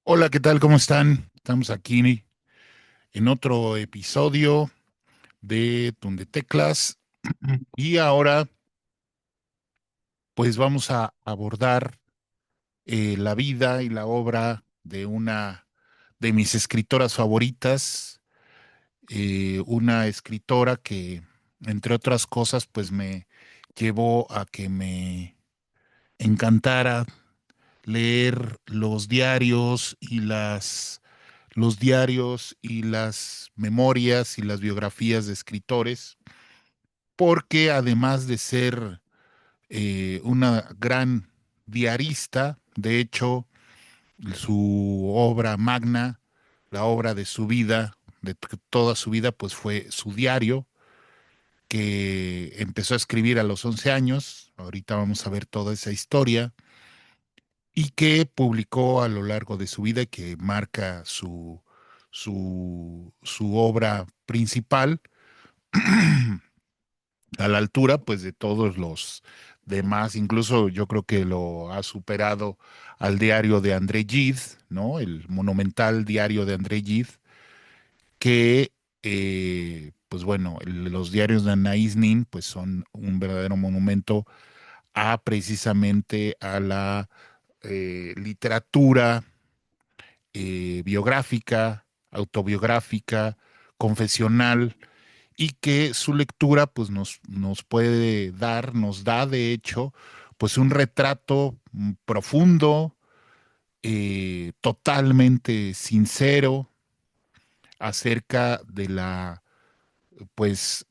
Hola, ¿qué tal? ¿Cómo están? Estamos aquí en otro episodio de Tunde Teclas y ahora pues vamos a abordar la vida y la obra de una de mis escritoras favoritas, una escritora que entre otras cosas pues me llevó a que me encantara leer los diarios y las memorias y las biografías de escritores, porque además de ser una gran diarista, de hecho, su obra magna, la obra de su vida, toda su vida, pues fue su diario, que empezó a escribir a los 11 años. Ahorita vamos a ver toda esa historia y que publicó a lo largo de su vida y que marca su obra principal a la altura pues de todos los demás, incluso yo creo que lo ha superado al diario de André Gide, ¿no? El monumental diario de André Gide, que pues bueno, los diarios de Anaïs Nin pues son un verdadero monumento a precisamente a la literatura biográfica, autobiográfica, confesional, y que su lectura pues nos puede dar, nos da de hecho, pues un retrato profundo, totalmente sincero acerca de la pues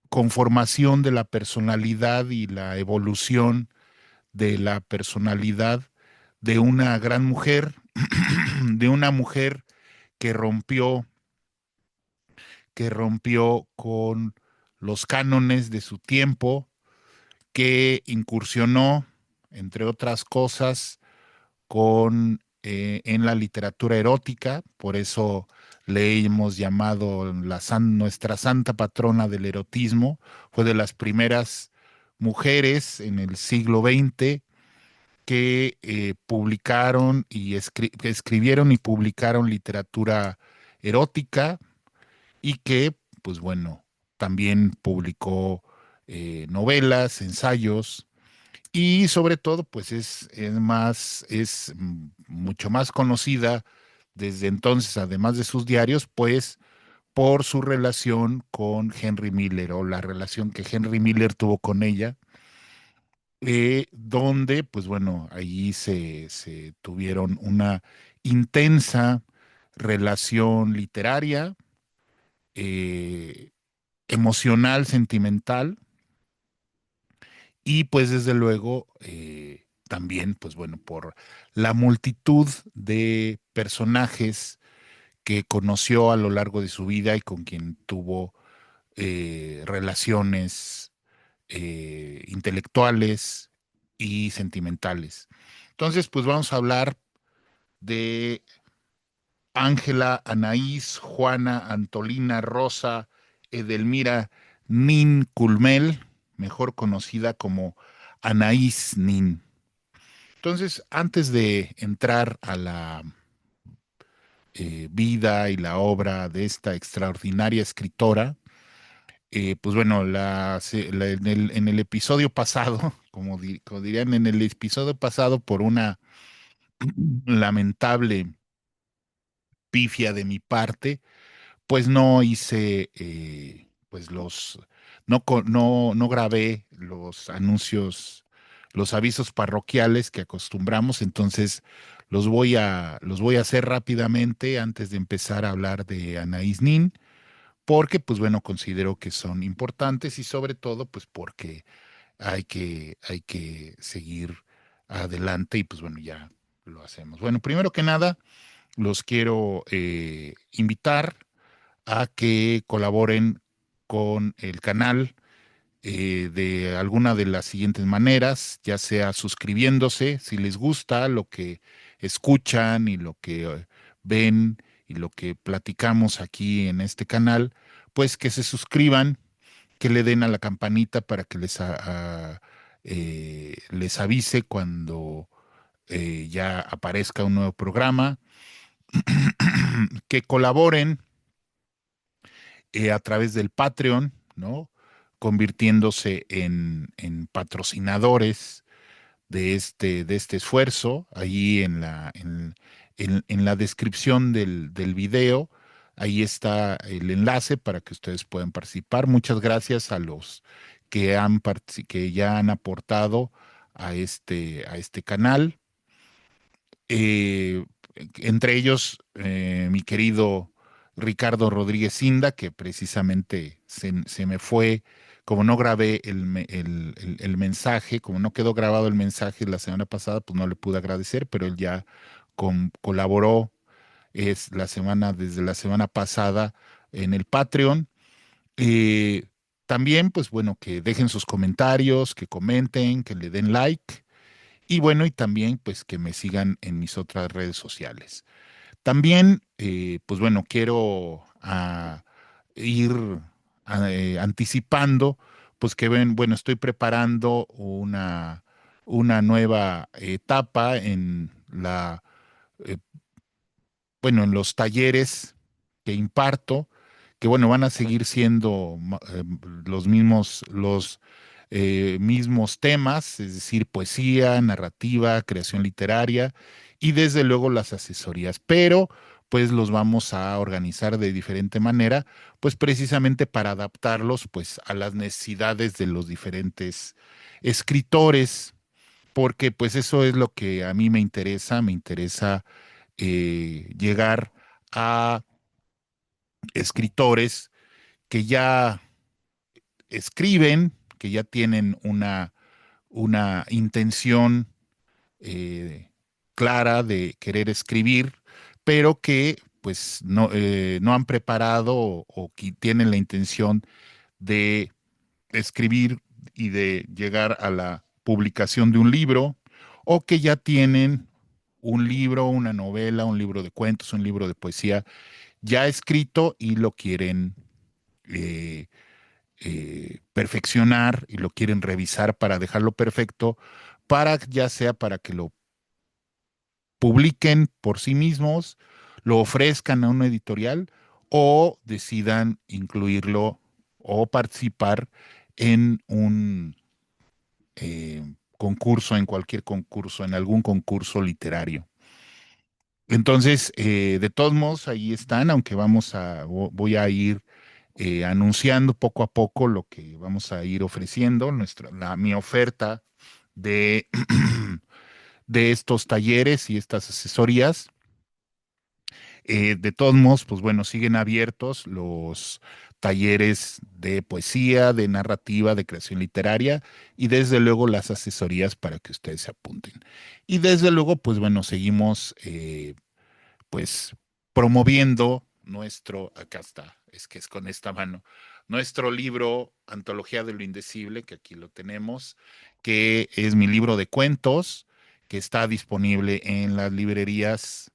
conformación de la personalidad y la evolución de la personalidad de una gran mujer, de una mujer que rompió, que rompió con los cánones de su tiempo, que incursionó, entre otras cosas, en la literatura erótica, por eso le hemos llamado nuestra santa patrona del erotismo. Fue de las primeras mujeres en el siglo XX que publicaron y que escribieron y publicaron literatura erótica y que, pues bueno, también publicó novelas, ensayos y sobre todo, pues es mucho más conocida desde entonces, además de sus diarios, pues por su relación con Henry Miller o la relación que Henry Miller tuvo con ella, donde, pues bueno, allí se tuvieron una intensa relación literaria, eh, emocional, sentimental, y pues desde luego también, pues bueno, por la multitud de personajes que conoció a lo largo de su vida y con quien tuvo relaciones intelectuales y sentimentales. Entonces, pues vamos a hablar de Ángela, Anaís, Juana, Antolina, Rosa, Edelmira Nin Culmel, mejor conocida como Anaís Nin. Entonces, antes de entrar a la vida y la obra de esta extraordinaria escritora, pues bueno, en el episodio pasado, como dirían, en el episodio pasado, por una lamentable pifia de mi parte, pues no hice, pues no grabé los anuncios, los avisos parroquiales que acostumbramos, entonces los voy a hacer rápidamente antes de empezar a hablar de Anaïs Nin, porque pues bueno, considero que son importantes y sobre todo pues porque hay que seguir adelante y pues bueno, ya lo hacemos. Bueno, primero que nada, los quiero invitar a que colaboren con el canal de alguna de las siguientes maneras, ya sea suscribiéndose, si les gusta lo que escuchan y lo que ven y lo que platicamos aquí en este canal, pues que se suscriban, que le den a la campanita para que les avise cuando ya aparezca un nuevo programa, que colaboren a través del Patreon, ¿no? Convirtiéndose en patrocinadores de este esfuerzo. Allí en la descripción del video, ahí está el enlace para que ustedes puedan participar. Muchas gracias a los que ya han aportado a este canal. eh, Entre ellos, mi querido Ricardo Rodríguez Inda, que precisamente se me fue, como no grabé el mensaje, como no quedó grabado el mensaje la semana pasada, pues no le pude agradecer, pero él ya colaboró desde la semana pasada en el Patreon. Eh, También, pues bueno, que dejen sus comentarios, que comenten, que le den like. Y bueno, y también pues que me sigan en mis otras redes sociales. También, pues bueno, quiero ir anticipando, pues que ven, bueno, estoy preparando una nueva etapa en eh, bueno, en los talleres que imparto, que bueno, van a seguir siendo los mismos temas, es decir, poesía, narrativa, creación literaria y desde luego las asesorías, pero pues los vamos a organizar de diferente manera, pues precisamente para adaptarlos pues a las necesidades de los diferentes escritores, porque pues eso es lo que a mí me interesa llegar a escritores que ya escriben, que ya tienen una intención eh, clara de querer escribir, pero que pues no han preparado o que tienen la intención de escribir y de llegar a la publicación de un libro, o que ya tienen un libro, una novela, un libro de cuentos, un libro de poesía ya escrito y lo quieren eh, perfeccionar y lo quieren revisar para dejarlo perfecto, para ya sea para que lo publiquen por sí mismos, lo ofrezcan a una editorial o decidan incluirlo o participar en un concurso, en cualquier concurso, en algún concurso literario. Entonces, de todos modos, ahí están, aunque voy a ir anunciando poco a poco lo que vamos a ir ofreciendo, mi oferta de, de estos talleres y estas asesorías. De todos modos, pues bueno, siguen abiertos los talleres de poesía, de narrativa, de creación literaria y desde luego las asesorías para que ustedes se apunten. Y desde luego, pues bueno, seguimos pues promoviendo acá está, es que es con esta mano, nuestro libro Antología de lo Indecible, que aquí lo tenemos, que es mi libro de cuentos, que está disponible en las librerías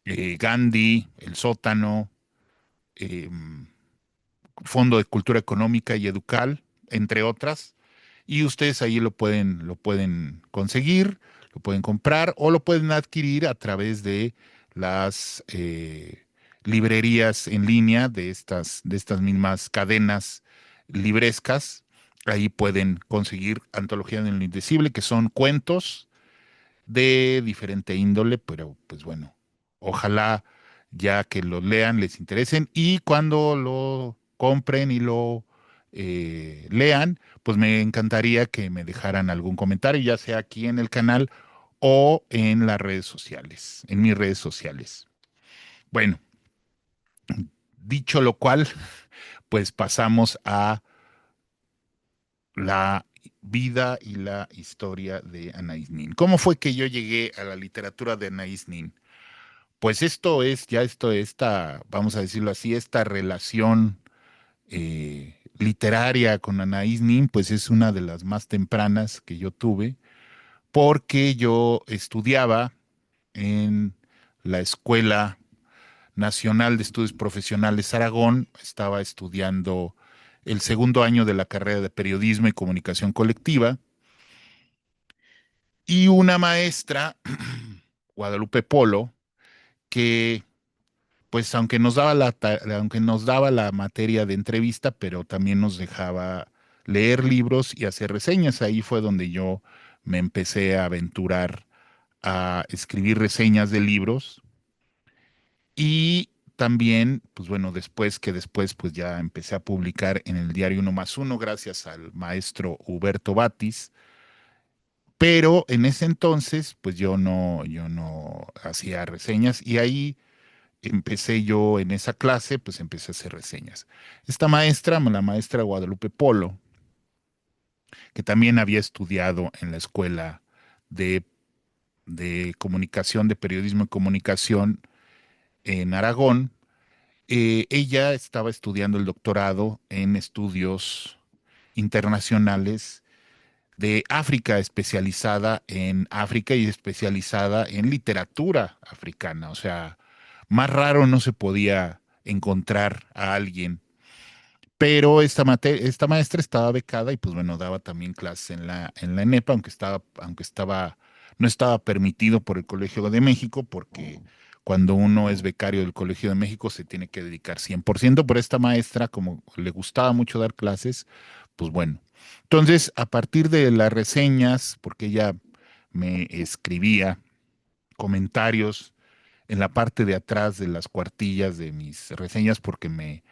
Gandhi, El Sótano, eh, Fondo de Cultura Económica y Educal, entre otras. Y ustedes ahí lo pueden conseguir, lo pueden comprar o lo pueden adquirir a través de las librerías en línea de estas mismas cadenas librescas. Ahí pueden conseguir Antología del Indecible, que son cuentos de diferente índole, pero pues bueno, ojalá ya que lo lean les interesen y cuando lo compren y lo lean, pues me encantaría que me dejaran algún comentario, ya sea aquí en el canal o en las redes sociales, en mis redes sociales. Bueno, dicho lo cual, pues pasamos a la vida y la historia de Anaïs Nin. ¿Cómo fue que yo llegué a la literatura de Anaïs Nin? Pues vamos a decirlo así, esta relación literaria con Anaïs Nin, pues es una de las más tempranas que yo tuve, porque yo estudiaba en la Escuela Nacional de Estudios Profesionales Aragón, estaba estudiando el segundo año de la carrera de Periodismo y Comunicación Colectiva, y una maestra, Guadalupe Polo, que pues aunque nos daba la materia de entrevista, pero también nos dejaba leer libros y hacer reseñas. Ahí fue donde yo me empecé a aventurar a escribir reseñas de libros y también, pues bueno, después pues ya empecé a publicar en el diario Uno más Uno gracias al maestro Huberto Batis, pero en ese entonces pues yo no hacía reseñas y ahí empecé yo en esa clase, pues empecé a hacer reseñas. Esta maestra, la maestra Guadalupe Polo, que también había estudiado en la escuela de, de comunicación, de periodismo y comunicación en Aragón, ella estaba estudiando el doctorado en estudios internacionales de África, especializada en África y especializada en literatura africana. O sea, más raro no se podía encontrar a alguien. Pero esta maestra estaba becada y pues bueno, daba también clases en la ENEPA, no estaba permitido por el Colegio de México, porque cuando uno es becario del Colegio de México se tiene que dedicar 100%, pero esta maestra, como le gustaba mucho dar clases, pues bueno. Entonces, a partir de las reseñas, porque ella me escribía comentarios en la parte de atrás de las cuartillas de mis reseñas, porque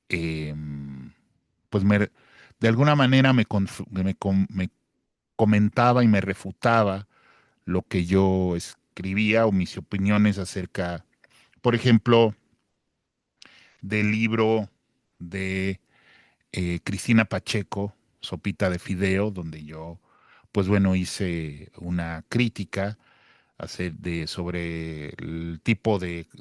em, pues de alguna manera me comentaba y me refutaba lo que yo escribía o mis opiniones acerca, por ejemplo, del libro de Cristina Pacheco, Sopita de Fideo, donde yo, pues bueno, hice una crítica sobre el tipo de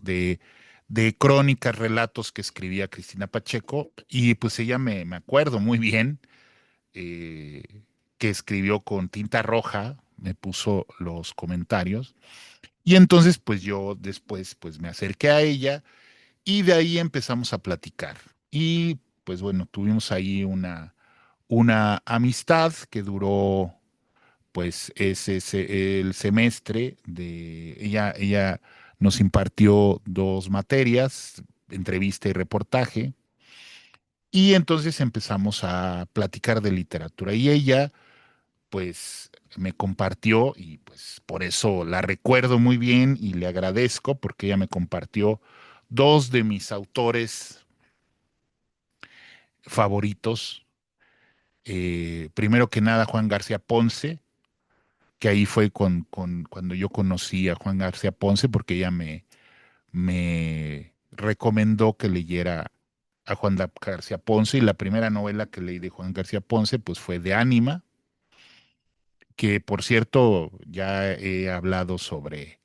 crónicas, relatos que escribía Cristina Pacheco, y pues ella me acuerdo muy bien eh, que escribió con tinta roja, me puso los comentarios, y entonces pues yo después pues me acerqué a ella y de ahí empezamos a platicar. Y pues bueno, tuvimos ahí una amistad que duró pues el semestre de ella nos impartió dos materias, entrevista y reportaje, y entonces empezamos a platicar de literatura y ella pues me compartió y pues por eso la recuerdo muy bien y le agradezco porque ella me compartió dos de mis autores favoritos. Primero que nada, Juan García Ponce, que ahí fue cuando yo conocí a Juan García Ponce, porque ella me recomendó que leyera a García Ponce, y la primera novela que leí de Juan García Ponce, pues fue de Ánima, que por cierto ya he hablado sobre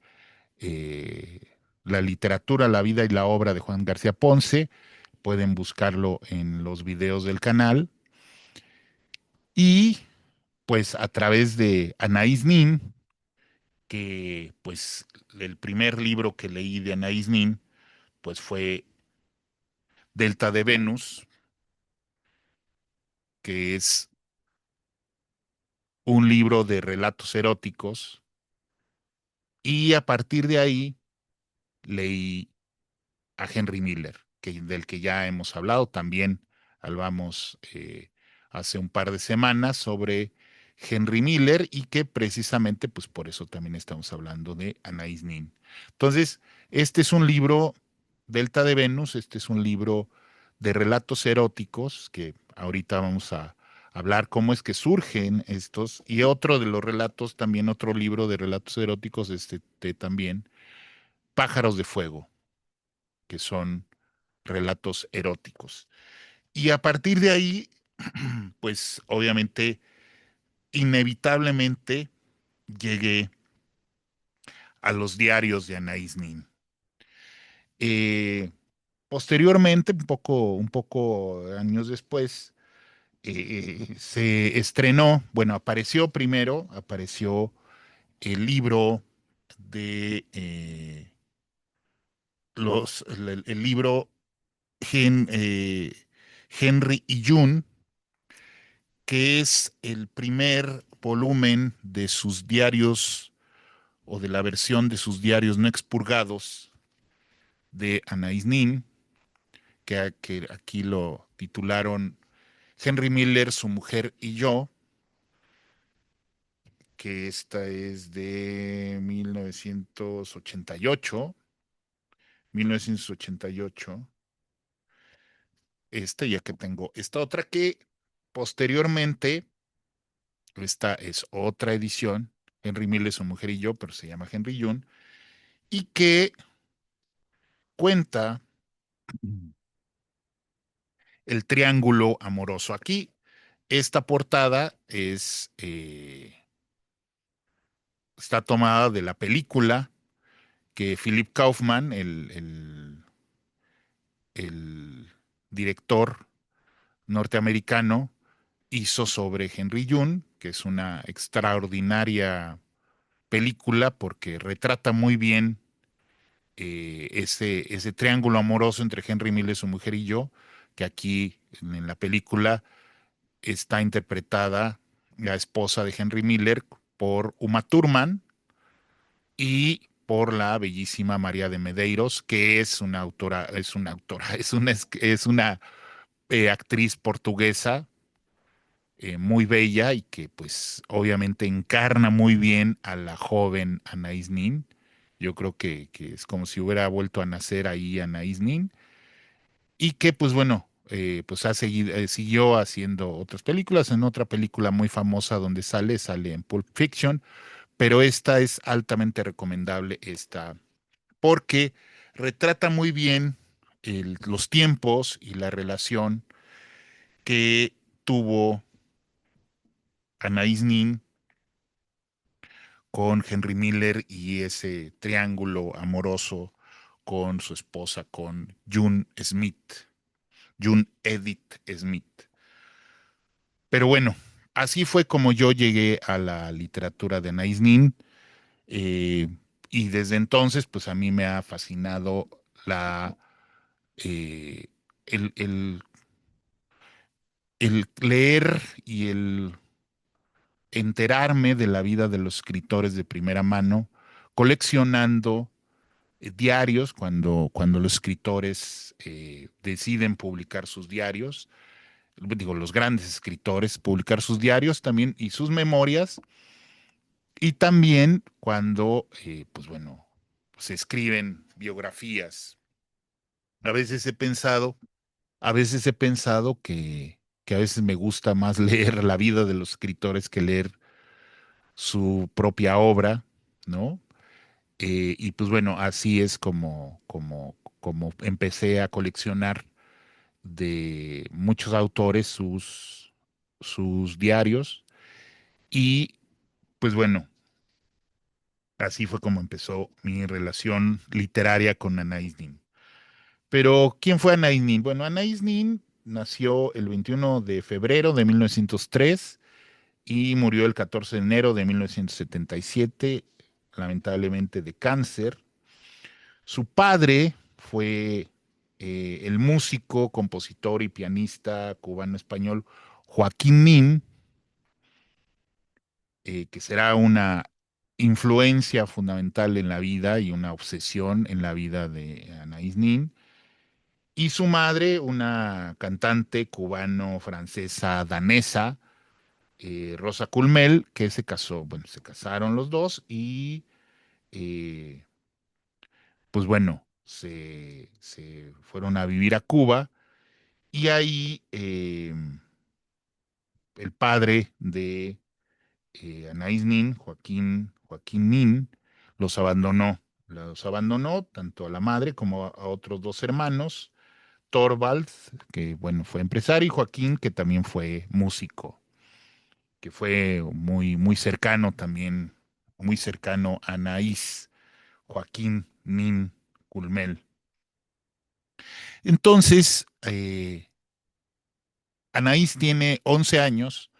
la literatura, la vida y la obra de Juan García Ponce. Pueden buscarlo en los videos del canal. Y pues a través de Anaïs Nin, que pues el primer libro que leí de Anaïs Nin, pues fue Delta de Venus, que es un libro de relatos eróticos. Y a partir de ahí leí a Henry Miller, del que ya hemos hablado. También hablamos hace un par de semanas sobre Henry Miller y que precisamente, pues por eso también estamos hablando de Anaïs Nin. Entonces, este es un libro, Delta de Venus, este es un libro de relatos eróticos que ahorita vamos a hablar cómo es que surgen estos, y otro de los relatos, también otro libro de relatos eróticos, también, Pájaros de Fuego, que son relatos eróticos. Y a partir de ahí, pues obviamente, inevitablemente llegué a los diarios de Anaïs Nin. Eh, Posteriormente, un poco años después, se estrenó, bueno, apareció el libro de el libro Gen- eh, Henry y June, que es el primer volumen de sus diarios o de la versión de sus diarios no expurgados de Anais Nin, que aquí lo titularon Henry Miller, su mujer y yo, que esta es de 1988, 1988. Esta, ya que tengo esta otra que posteriormente, esta es otra edición, Henry Miller, su mujer y yo, pero se llama Henry June, y que cuenta el triángulo amoroso. Aquí, esta portada está tomada de la película que Philip Kaufman, el director norteamericano, hizo sobre Henry June, que es una extraordinaria película porque retrata muy bien ese triángulo amoroso entre Henry Miller, su mujer y yo, que aquí en la película está interpretada la esposa de Henry Miller por Uma Thurman y por la bellísima María de Medeiros, que es una actriz portuguesa muy bella y que pues obviamente encarna muy bien a la joven Anaïs Nin. Yo creo que es como si hubiera vuelto a nacer ahí Anaïs Nin y que pues bueno, pues siguió haciendo otras películas. En otra película muy famosa donde sale en Pulp Fiction, pero esta es altamente recomendable, esta, porque retrata muy bien los tiempos y la relación que tuvo Anaïs Nin con Henry Miller y ese triángulo amoroso con su esposa, con June Smith, June Edith Smith. Pero bueno, así fue como yo llegué a la literatura de Anais Nin, eh, y desde entonces pues a mí me ha fascinado eh, el el leer y el enterarme de la vida de los escritores de primera mano, coleccionando diarios, cuando los escritores deciden publicar sus diarios, digo, los grandes escritores, publicar sus diarios también y sus memorias, y también cuando, pues bueno, se escriben biografías. A veces he pensado, a veces he pensado que a veces me gusta más leer la vida de los escritores que leer su propia obra, ¿no? Y pues bueno, así es como empecé a coleccionar de muchos autores sus diarios. Y pues bueno, así fue como empezó mi relación literaria con Anaïs Nin. Pero, ¿quién fue Anaïs Nin? Bueno, Anaïs Nin nació el 21 de febrero de 1903 y murió el 14 de enero de 1977, lamentablemente de cáncer. Su padre fue el músico, compositor y pianista cubano-español Joaquín Nin, que será una influencia fundamental en la vida y una obsesión en la vida de Anaïs Nin. Y su madre, una cantante cubano-francesa danesa, Rosa Culmel, que se casó, bueno, se casaron los dos y eh, pues bueno, se fueron a vivir a Cuba y ahí el padre de Anaïs Nin, Joaquín Nin, los abandonó tanto a la madre como a otros dos hermanos, Torvald, que bueno, fue empresario, y Joaquín, que también fue músico, que fue muy cercano también, muy cercano a Anaís, Joaquín Nin Culmel. Entonces, Anaís tiene 11 años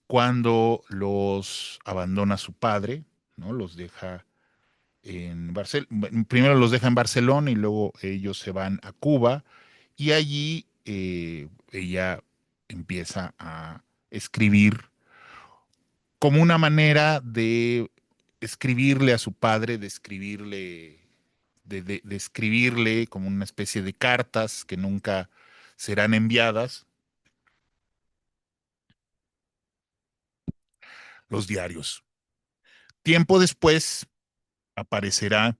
cuando los abandona su padre, ¿no? Los deja en Barcelona, primero los deja en Barcelona y luego ellos se van a Cuba y allí ella empieza a escribir como una manera de escribirle a su padre, de escribirle, de escribirle como una especie de cartas que nunca serán enviadas, los diarios. Tiempo después aparecerá,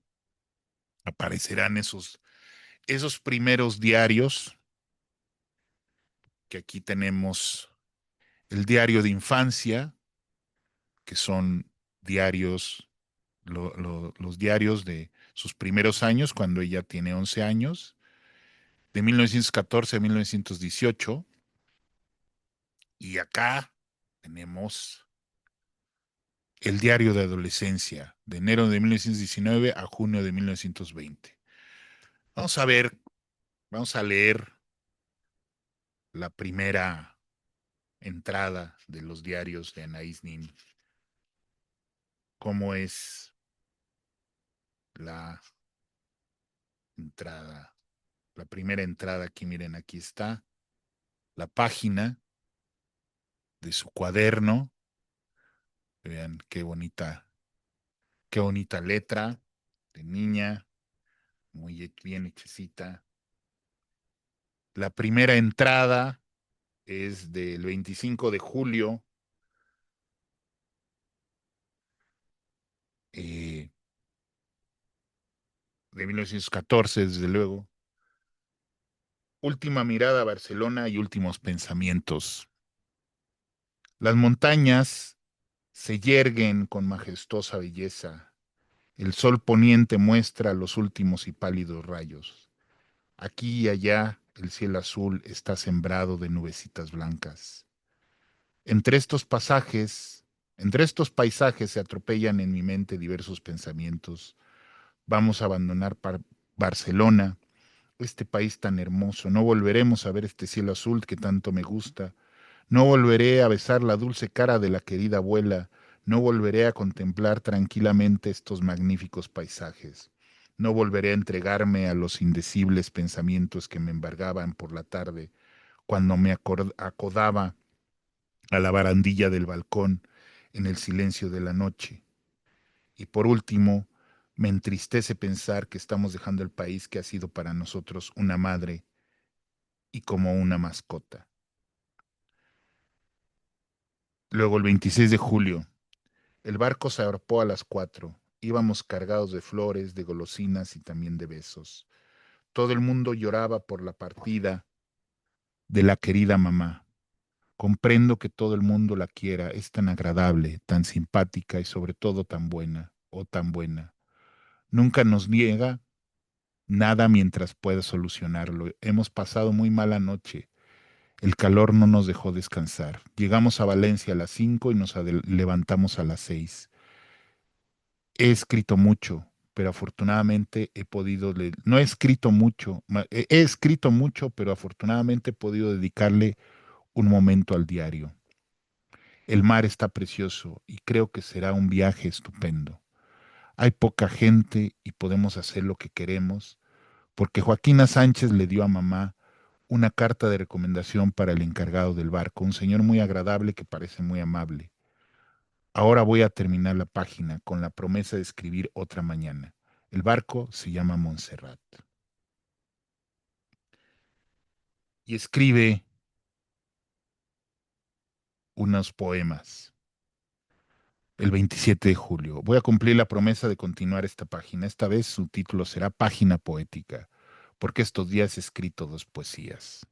aparecerán esos primeros diarios, que aquí tenemos el diario de infancia, que son diarios, los diarios de sus primeros años, cuando ella tiene 11 años, de 1914 a 1918. Y acá tenemos el diario de adolescencia, de enero de 1919 a junio de 1920. Vamos a ver, vamos a leer la primera entrada de los diarios de Anaïs Nin. ¿Cómo es la entrada? La primera entrada aquí, miren, aquí está la página de su cuaderno. Vean qué bonita letra de niña, muy bien hechecita. La primera entrada es del 25 de julio eh, de 1914, desde luego. Última mirada a Barcelona y últimos pensamientos. Las montañas se yerguen con majestuosa belleza. El sol poniente muestra los últimos y pálidos rayos. Aquí y allá el cielo azul está sembrado de nubecitas blancas. Entre estos pasajes, entre estos paisajes se atropellan en mi mente diversos pensamientos. Vamos a abandonar Barcelona, este país tan hermoso. No volveremos a ver este cielo azul que tanto me gusta. No volveré a besar la dulce cara de la querida abuela. No volveré a contemplar tranquilamente estos magníficos paisajes. No volveré a entregarme a los indecibles pensamientos que me embargaban por la tarde cuando me acodaba a la barandilla del balcón en el silencio de la noche. Y por último, me entristece pensar que estamos dejando el país que ha sido para nosotros una madre y como una mascota. Luego, el 26 de julio, el barco se zarpó a las 4. Íbamos cargados de flores, de golosinas y también de besos. Todo el mundo lloraba por la partida de la querida mamá. Comprendo que todo el mundo la quiera, es tan agradable, tan simpática y sobre todo tan buena, oh tan buena. Nunca nos niega nada mientras pueda solucionarlo. Hemos pasado muy mala noche. El calor no nos dejó descansar. Llegamos a Valencia a las 5 y nos levantamos a las 6. He escrito mucho, pero afortunadamente he podido no he escrito mucho, he escrito mucho, pero afortunadamente he podido dedicarle un momento al diario. El mar está precioso y creo que será un viaje estupendo. Hay poca gente y podemos hacer lo que queremos, porque Joaquina Sánchez le dio a mamá una carta de recomendación para el encargado del barco, un señor muy agradable que parece muy amable. Ahora voy a terminar la página con la promesa de escribir otra mañana. El barco se llama Montserrat. Y escribe unos poemas. El 27 de julio. Voy a cumplir la promesa de continuar esta página. Esta vez su título será Página Poética, porque estos días he escrito dos poesías.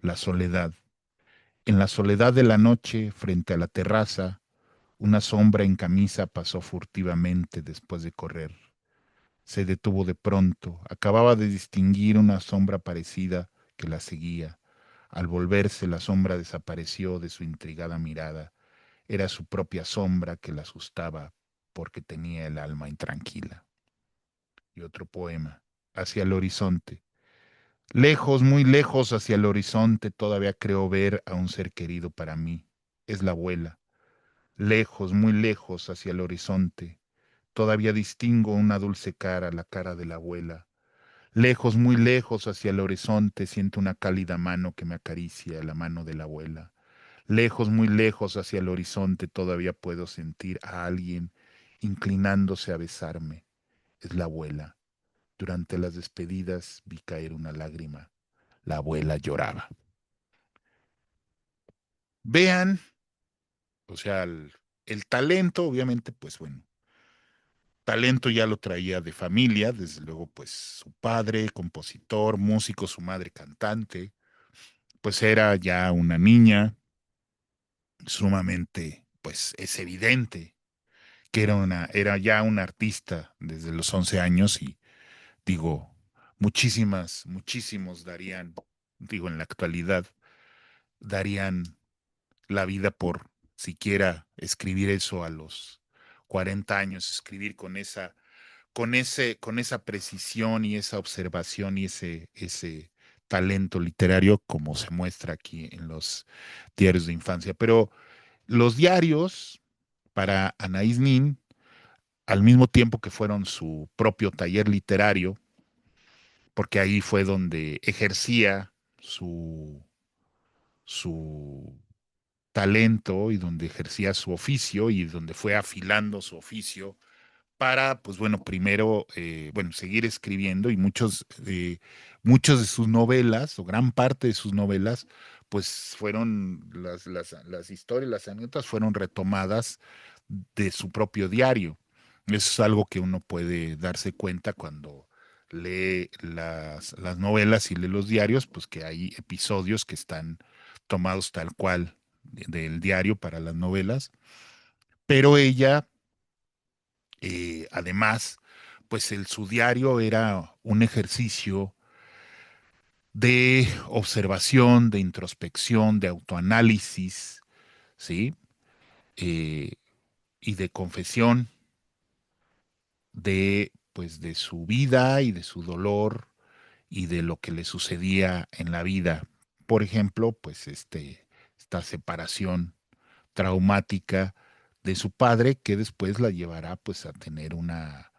La soledad. En la soledad de la noche, frente a la terraza, una sombra en camisa pasó furtivamente después de correr. Se detuvo de pronto. Acababa de distinguir una sombra parecida que la seguía. Al volverse, la sombra desapareció de su intrigada mirada. Era su propia sombra que la asustaba porque tenía el alma intranquila. Y otro poema. Hacia el horizonte. Lejos, muy lejos hacia el horizonte, todavía creo ver a un ser querido para mí. Es la abuela. Lejos, muy lejos hacia el horizonte. Todavía distingo una dulce cara, la cara de la abuela. Lejos, muy lejos hacia el horizonte, siento una cálida mano que me acaricia, la mano de la abuela. Lejos, muy lejos hacia el horizonte todavía puedo sentir a alguien inclinándose a besarme. Es la abuela. Durante las despedidas vi caer una lágrima. La abuela lloraba. Vean, o sea, el talento, obviamente, pues bueno, talento ya lo traía de familia, desde luego, pues su padre, compositor, músico, su madre cantante, pues era ya una niña sumamente, pues es evidente que era ya una artista desde los 11 años y digo, muchísimos darían, digo, en la actualidad, darían la vida por siquiera escribir eso a los 40 años, escribir con esa precisión y esa observación y ese talento literario como se muestra aquí en los diarios de infancia. Pero los diarios para Anaïs Nin, al mismo tiempo que fueron su propio taller literario, porque ahí fue donde ejercía su talento y donde ejercía su oficio y donde fue afilando su oficio para, pues bueno, primero, bueno, seguir escribiendo y muchos de sus novelas, o gran parte de sus novelas, pues fueron las historias, las anécdotas fueron retomadas de su propio diario. Eso es algo que uno puede darse cuenta cuando lee las novelas y lee los diarios, pues que hay episodios que están tomados tal cual del diario para las novelas, pero ella además, pues su diario era un ejercicio de observación, de introspección, de autoanálisis, ¿sí? Eh, y de confesión pues, de su vida y de su dolor y de lo que le sucedía en la vida. Por ejemplo, pues esta separación traumática de su padre que después la llevará pues a tener una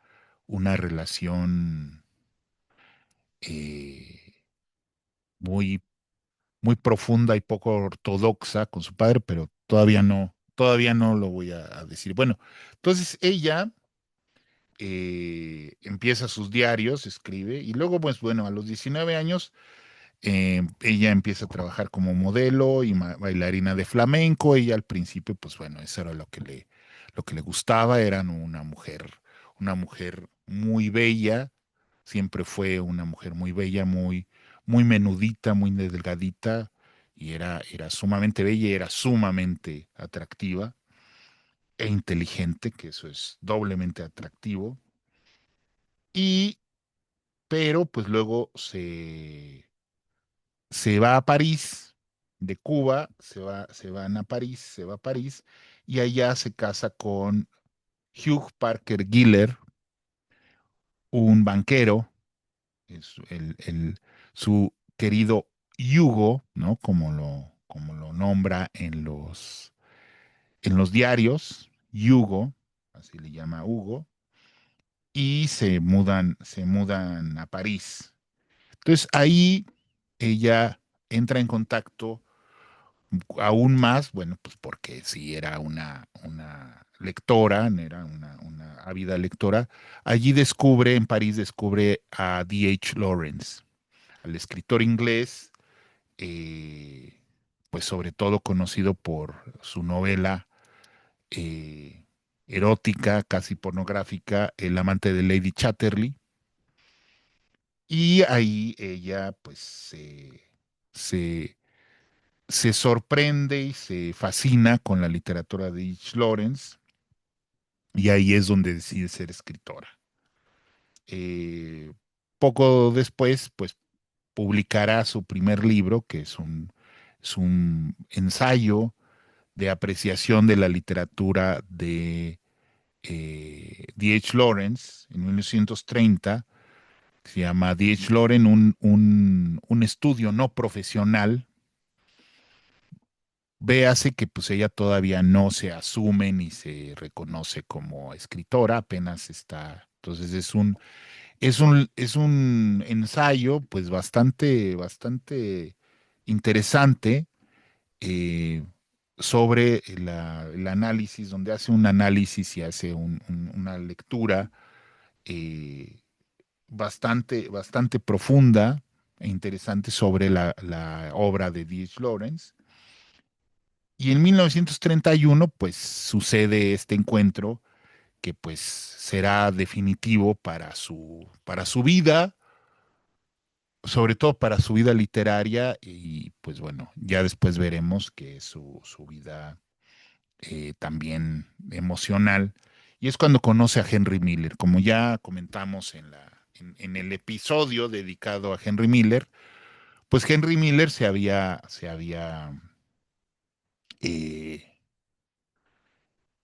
relación eh, muy, muy profunda y poco ortodoxa con su padre, pero todavía no lo voy a decir. Bueno, entonces ella empieza sus diarios, escribe, y luego, pues bueno, a los 19 años ella empieza a trabajar como modelo y bailarina de flamenco. Ella al principio, pues bueno, eso era lo que le gustaba, era una mujer muy bella, siempre fue una mujer muy bella, muy menudita, muy delgadita, y era sumamente bella y era sumamente atractiva e inteligente, que eso es doblemente atractivo. Y, pero pues luego se va a París, de Cuba, se van a París, se va a París, y allá se casa con Hugh Parker Giller, un banquero, es su querido Hugo, ¿no? Como lo nombra en los diarios, Hugo, así le llama Hugo, y se mudan a París. Entonces ahí ella entra en contacto aún más, bueno, pues porque sí era una lectora, era una ávida lectora. Allí en París descubre a D.H. Lawrence, al escritor inglés, eh, pues sobre todo conocido por su novela eh, erótica, casi pornográfica, El amante de Lady Chatterley. Y ahí ella, pues, se, se sorprende y se fascina con la literatura de H. Lawrence y ahí es donde decide ser escritora. Eh, Poco después, pues publicará su primer libro, que es un ensayo de apreciación de la literatura de H. Lawrence en 1930. Se llama D.H. Lawrence, un estudio no profesional. Véase que pues ella todavía no se asume ni se reconoce como escritora, apenas está. Entonces es un ensayo pues bastante interesante. sobre el análisis, donde hace un análisis y hace una lectura eh, bastante profunda e interesante sobre la obra de D.H. Lawrence. Y en 1931, pues sucede este encuentro que pues será definitivo para su vida, sobre todo para su vida literaria y pues bueno, ya después veremos que su vida también emocional. Y es cuando conoce a Henry Miller, como ya comentamos en el episodio dedicado a Henry Miller, pues Henry Miller se había eh,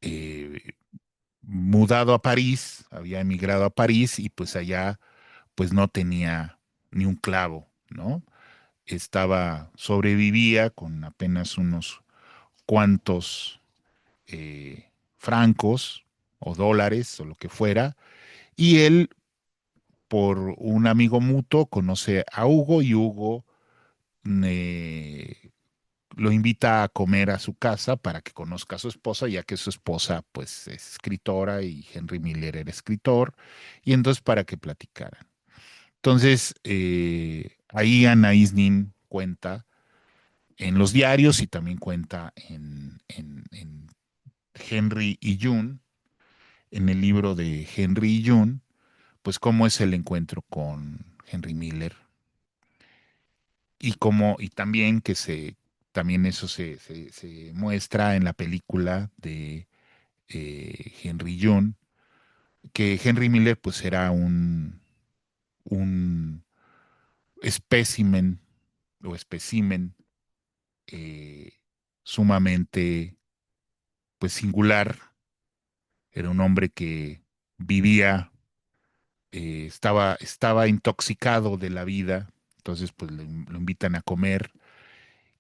eh, mudado a París, había emigrado a París y pues allá pues no tenía ni un clavo, ¿no? Sobrevivía con apenas unos cuantos francos o dólares o lo que fuera, y él, por un amigo mutuo, conoce a Hugo y Hugo eh, lo invita a comer a su casa para que conozca a su esposa, ya que su esposa pues es escritora y Henry Miller era escritor, y entonces para que platicaran. Entonces, ahí Anaïs Nin cuenta en los diarios y también cuenta en Henry y June, en el libro de Henry y June, pues cómo es el encuentro con Henry Miller y también también eso se muestra en la película de Henry June, que Henry Miller pues era un espécimen o espécimen eh, sumamente pues singular. Era un hombre que vivía, estaba intoxicado de la vida, entonces pues lo invitan a comer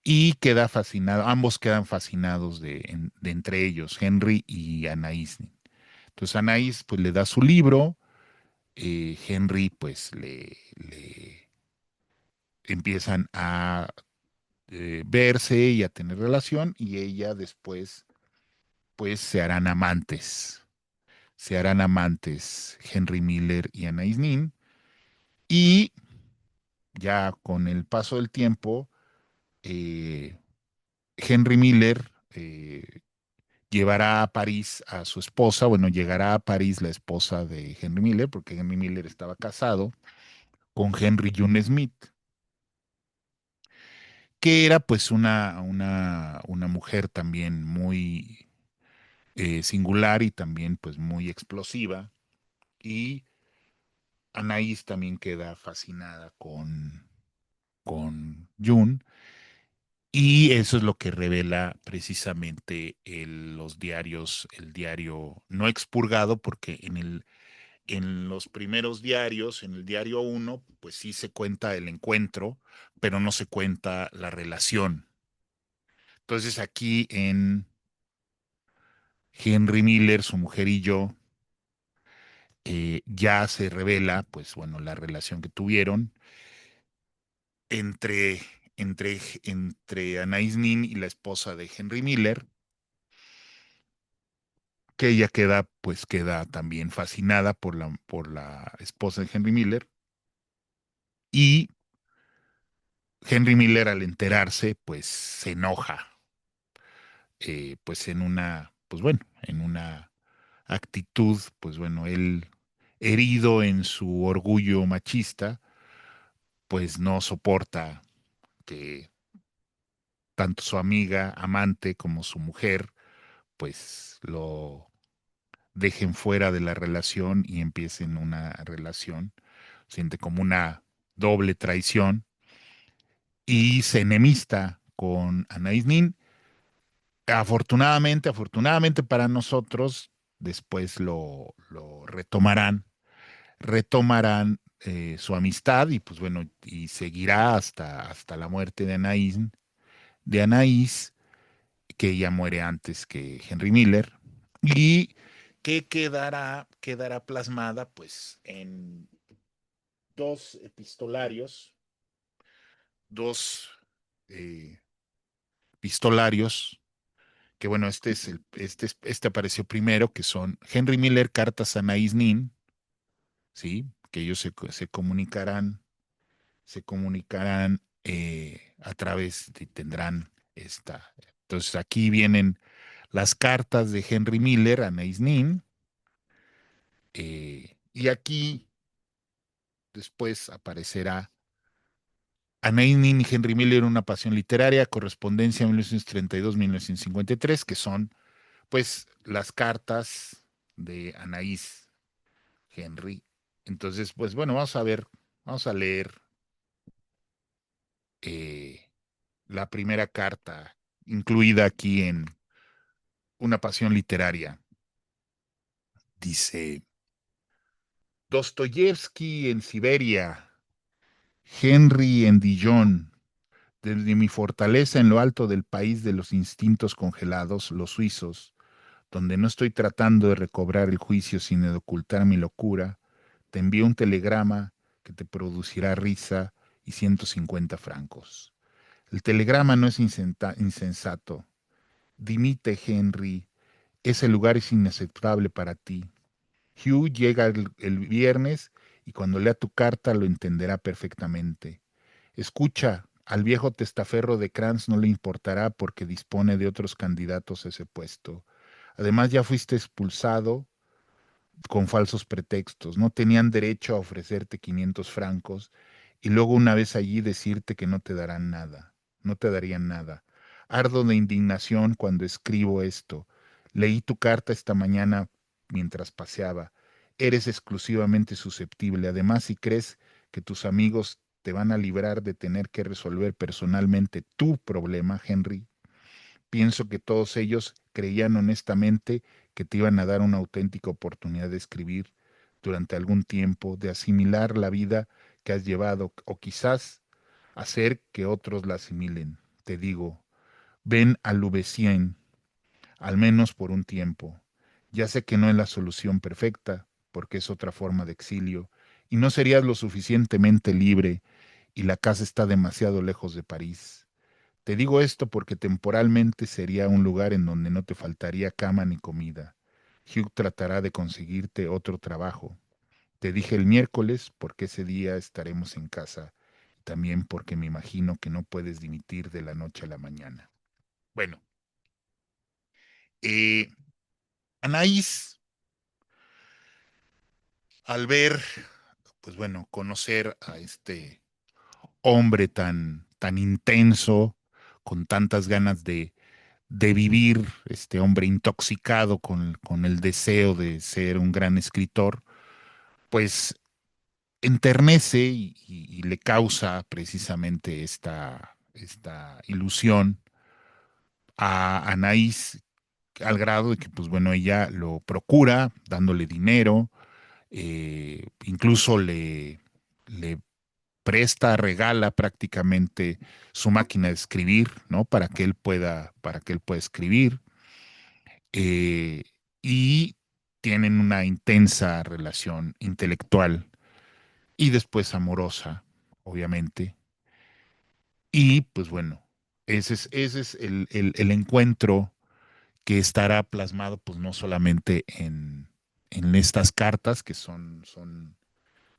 y queda fascinado, ambos quedan fascinados de entre ellos, Henry y Anaïs. Entonces Anaïs pues le da su libro, Henry pues le empiezan a verse y a tener relación y ella después pues se harán amantes Henry Miller y Anaïs Nin y ya con el paso del tiempo eh, Henry Miller llevará a París a su esposa, bueno, llegará a París la esposa de Henry Miller, porque Henry Miller estaba casado con Henry June Smith, que era pues una mujer también muy singular y también pues muy explosiva, y Anaïs también queda fascinada con June, y eso es lo que revela precisamente los diarios, el diario no expurgado, porque en los primeros diarios, en el diario uno, pues sí se cuenta el encuentro, pero no se cuenta la relación. Entonces aquí en Henry Miller, su mujer y yo, ya se revela, pues bueno, la relación que tuvieron entre, entre Anais Nin y la esposa de Henry Miller, que ella queda, pues queda también fascinada por la esposa de Henry Miller, y Henry Miller al enterarse, pues se enoja, pues en pues bueno, en una actitud, pues bueno, él herido en su orgullo machista, pues no soporta que tanto su amiga, amante, como su mujer, pues lo dejen fuera de la relación y empiecen una relación, siente como una doble traición y se enemista con Anais Nin. Afortunadamente para nosotros, después lo retomarán su amistad y pues bueno, y seguirá hasta la muerte de Anaís, que ella muere antes que Henry Miller, y que quedará plasmada pues en dos epistolarios, dos eh, epistolarios que bueno, este apareció primero, que son Henry Miller, Cartas a Anaïs Nin, ¿sí? Que ellos se comunicarán a través de, tendrán esta. Entonces aquí vienen las cartas de Henry Miller a Anaïs Nin, y aquí después aparecerá Anaïs Nin y Henry Miller, una pasión literaria, correspondencia 1932-1953, que son pues las cartas de Anaïs Henry. Entonces, pues bueno, vamos a leer eh, la primera carta incluida aquí en Una pasión literaria. Dice, Dostoyevsky en Siberia, Henry en Dijon, desde mi fortaleza en lo alto del país de los instintos congelados, los suizos, donde no estoy tratando de recobrar el juicio sino de ocultar mi locura, te envío un telegrama que te producirá risa y 150 francos. El telegrama no es insensato. Dimite, Henry, ese lugar es inaceptable para ti. Hugh llega el viernes y cuando lea tu carta lo entenderá perfectamente. Escucha, al viejo testaferro de Kranz no le importará porque dispone de otros candidatos a ese puesto. Además, ya fuiste expulsado con falsos pretextos. No tenían derecho a ofrecerte 500 francos y luego una vez allí decirte que no te darán nada, no te darían nada. Ardo de indignación cuando escribo esto. Leí tu carta esta mañana mientras paseaba. Eres exclusivamente susceptible. Además, si crees que tus amigos te van a librar de tener que resolver personalmente tu problema, Henry, pienso que todos ellos creían honestamente que te iban a dar una auténtica oportunidad de escribir durante algún tiempo, de asimilar la vida que has llevado o quizás hacer que otros la asimilen. Te digo, ven a Louveciennes, al menos por un tiempo. Ya sé que no es la solución perfecta, porque es otra forma de exilio, y no serías lo suficientemente libre, y la casa está demasiado lejos de París. Te digo esto porque temporalmente sería un lugar en donde no te faltaría cama ni comida. Hugh tratará de conseguirte otro trabajo. Te dije el miércoles porque ese día estaremos en casa. También porque me imagino que no puedes dimitir de la noche a la mañana. Bueno, eh, Anaís, al ver, pues bueno, conocer a este hombre tan intenso, con tantas ganas de vivir, este hombre intoxicado con el deseo de ser un gran escritor, pues enternece y le causa precisamente esta ilusión a Anaís al grado de que, pues bueno, ella lo procura dándole dinero, incluso le presta, regala prácticamente su máquina de escribir, ¿no? Para que él pueda escribir. eh, y tienen una intensa relación intelectual y después amorosa, obviamente. Y pues bueno, ese es el encuentro que estará plasmado pues no solamente en estas cartas que son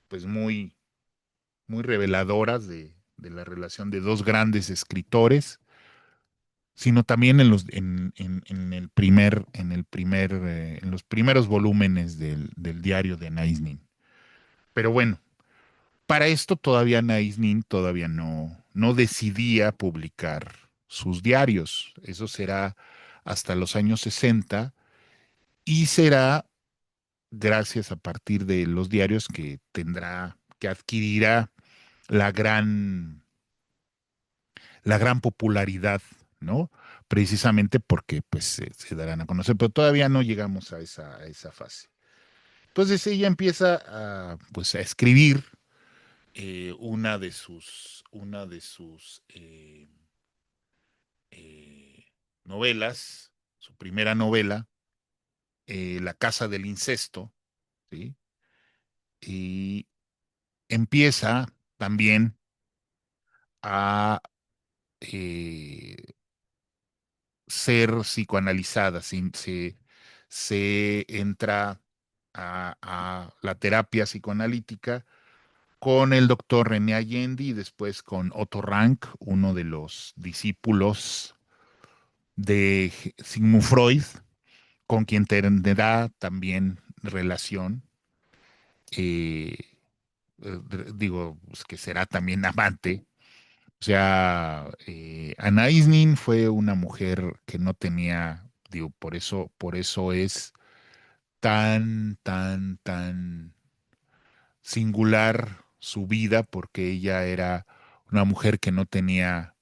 pues muy reveladoras de la relación de dos grandes escritores, sino también en los primeros volúmenes del diario de Anaïs Nin. Pero bueno, para esto todavía Anaïs Nin todavía no decidía publicar sus diarios. Eso será hasta los años 60 y será gracias a partir de los diarios que adquirirá la gran la gran popularidad, ¿no? Precisamente porque pues se darán a conocer, pero todavía no llegamos a esa fase. Entonces ella empieza pues, a escribir una de sus eh, novelas, su primera novela, La Casa del Incesto, ¿sí? Y empieza también a eh, ser psicoanalizada, se entra a la terapia psicoanalítica con el doctor René Allende y después con Otto Rank, uno de los discípulos de Sigmund Freud, con quien tendrá también relación. eh, Digo, pues, que será también amante. O sea, Anna Isnin fue una mujer que no tenía, digo, por eso es tan singular su vida, porque ella era una mujer que no tenía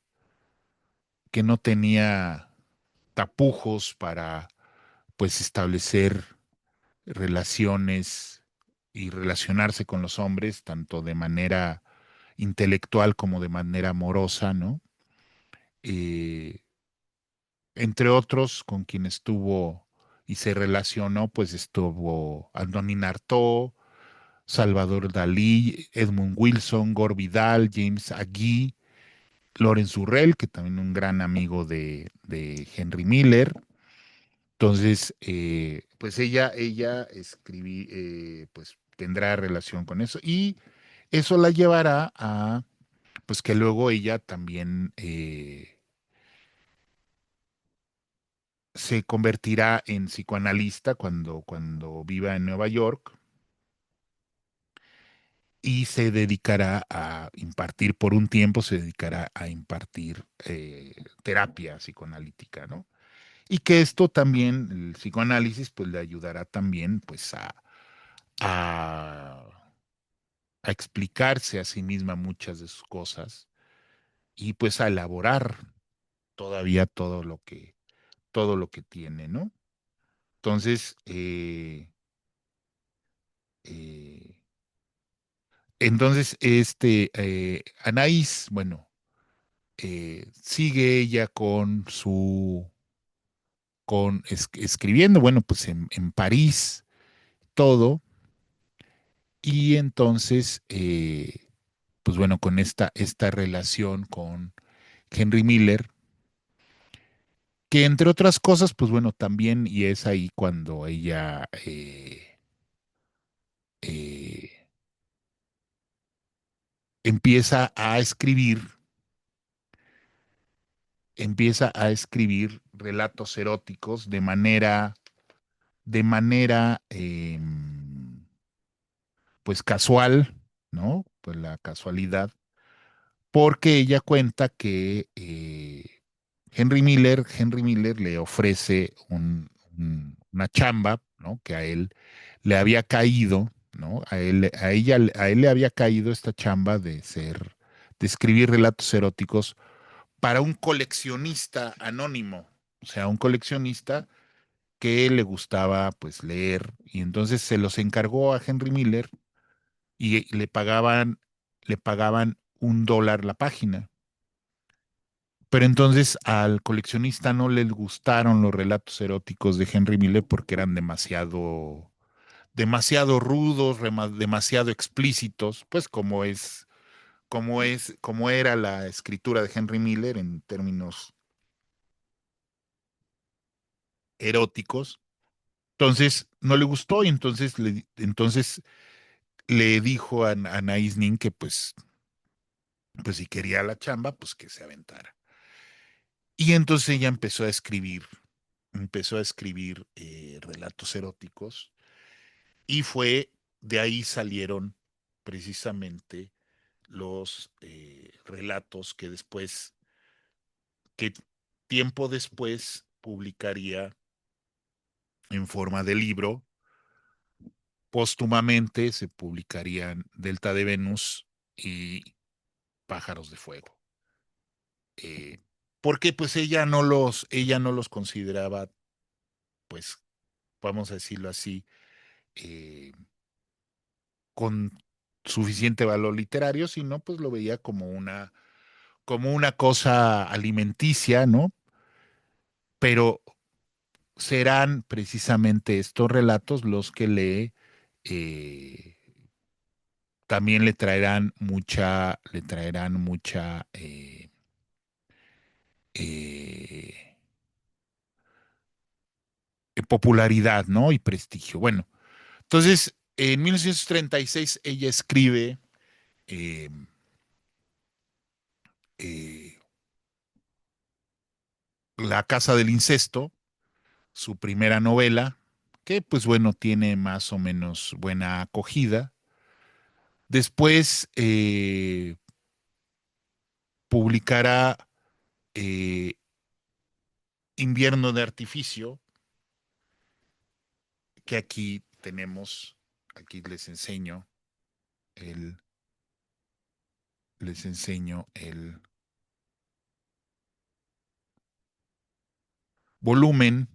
tapujos para, pues, establecer relaciones y relacionarse con los hombres, tanto de manera intelectual como de manera amorosa, ¿no? Eh, Entre otros, con quien estuvo y se relacionó, pues estuvo Antonin Artaud, Salvador Dalí, Edmund Wilson, Gore Vidal, James Agee, Lawrence Durrell, que también un gran amigo de Henry Miller. Entonces, pues ella escribí, pues tendrá relación con eso y eso la llevará a, pues que luego ella también se convertirá en psicoanalista cuando viva en Nueva York y se dedicará a impartir, por un tiempo se dedicará a impartir terapia psicoanalítica, ¿no? Y que esto también, el psicoanálisis, pues le ayudará también, pues a, a explicarse a sí misma muchas de sus cosas y pues a elaborar todavía todo lo que tiene, ¿no? Entonces, eh, Anaís, bueno, sigue ella con escribiendo, bueno, pues en París, todo, y entonces, pues bueno, con esta relación con Henry Miller, que entre otras cosas, pues bueno, también, y es ahí cuando ella eh, empieza a escribir, empieza a escribir relatos eróticos de manera pues casual, ¿no? Pues la casualidad, porque ella cuenta que Henry Miller le ofrece una chamba, ¿no? Que a él le había caído, ¿no? A él le había caído esta chamba de escribir relatos eróticos para un coleccionista anónimo, o sea, un coleccionista que le gustaba pues leer y entonces se los encargó a Henry Miller y le pagaban $1 la página. Pero entonces al coleccionista no le gustaron los relatos eróticos de Henry Miller porque eran demasiado rudos, demasiado explícitos, pues como era la escritura de Henry Miller en términos eróticos. Entonces no le gustó y entonces le dijo a Naisnin que pues si quería la chamba, pues que se aventara. Y entonces ella empezó a escribir relatos eróticos y de ahí salieron precisamente los relatos que tiempo después publicaría en forma de libro. Póstumamente se publicarían Delta de Venus y Pájaros de Fuego. Eh, Porque pues ella no los consideraba, pues, vamos a decirlo así, eh, con suficiente valor literario, sino pues lo veía como una cosa alimenticia, ¿no? Pero serán precisamente estos relatos los que eh, también le traerán mucha, eh, popularidad, ¿no? Y prestigio. Bueno, entonces, en 1936 ella escribe eh, eh, La Casa del Incesto, su primera novela, que pues bueno, tiene más o menos buena acogida. Después publicará eh, Invierno de Artificio, que aquí tenemos, aquí el, les enseño el volumen,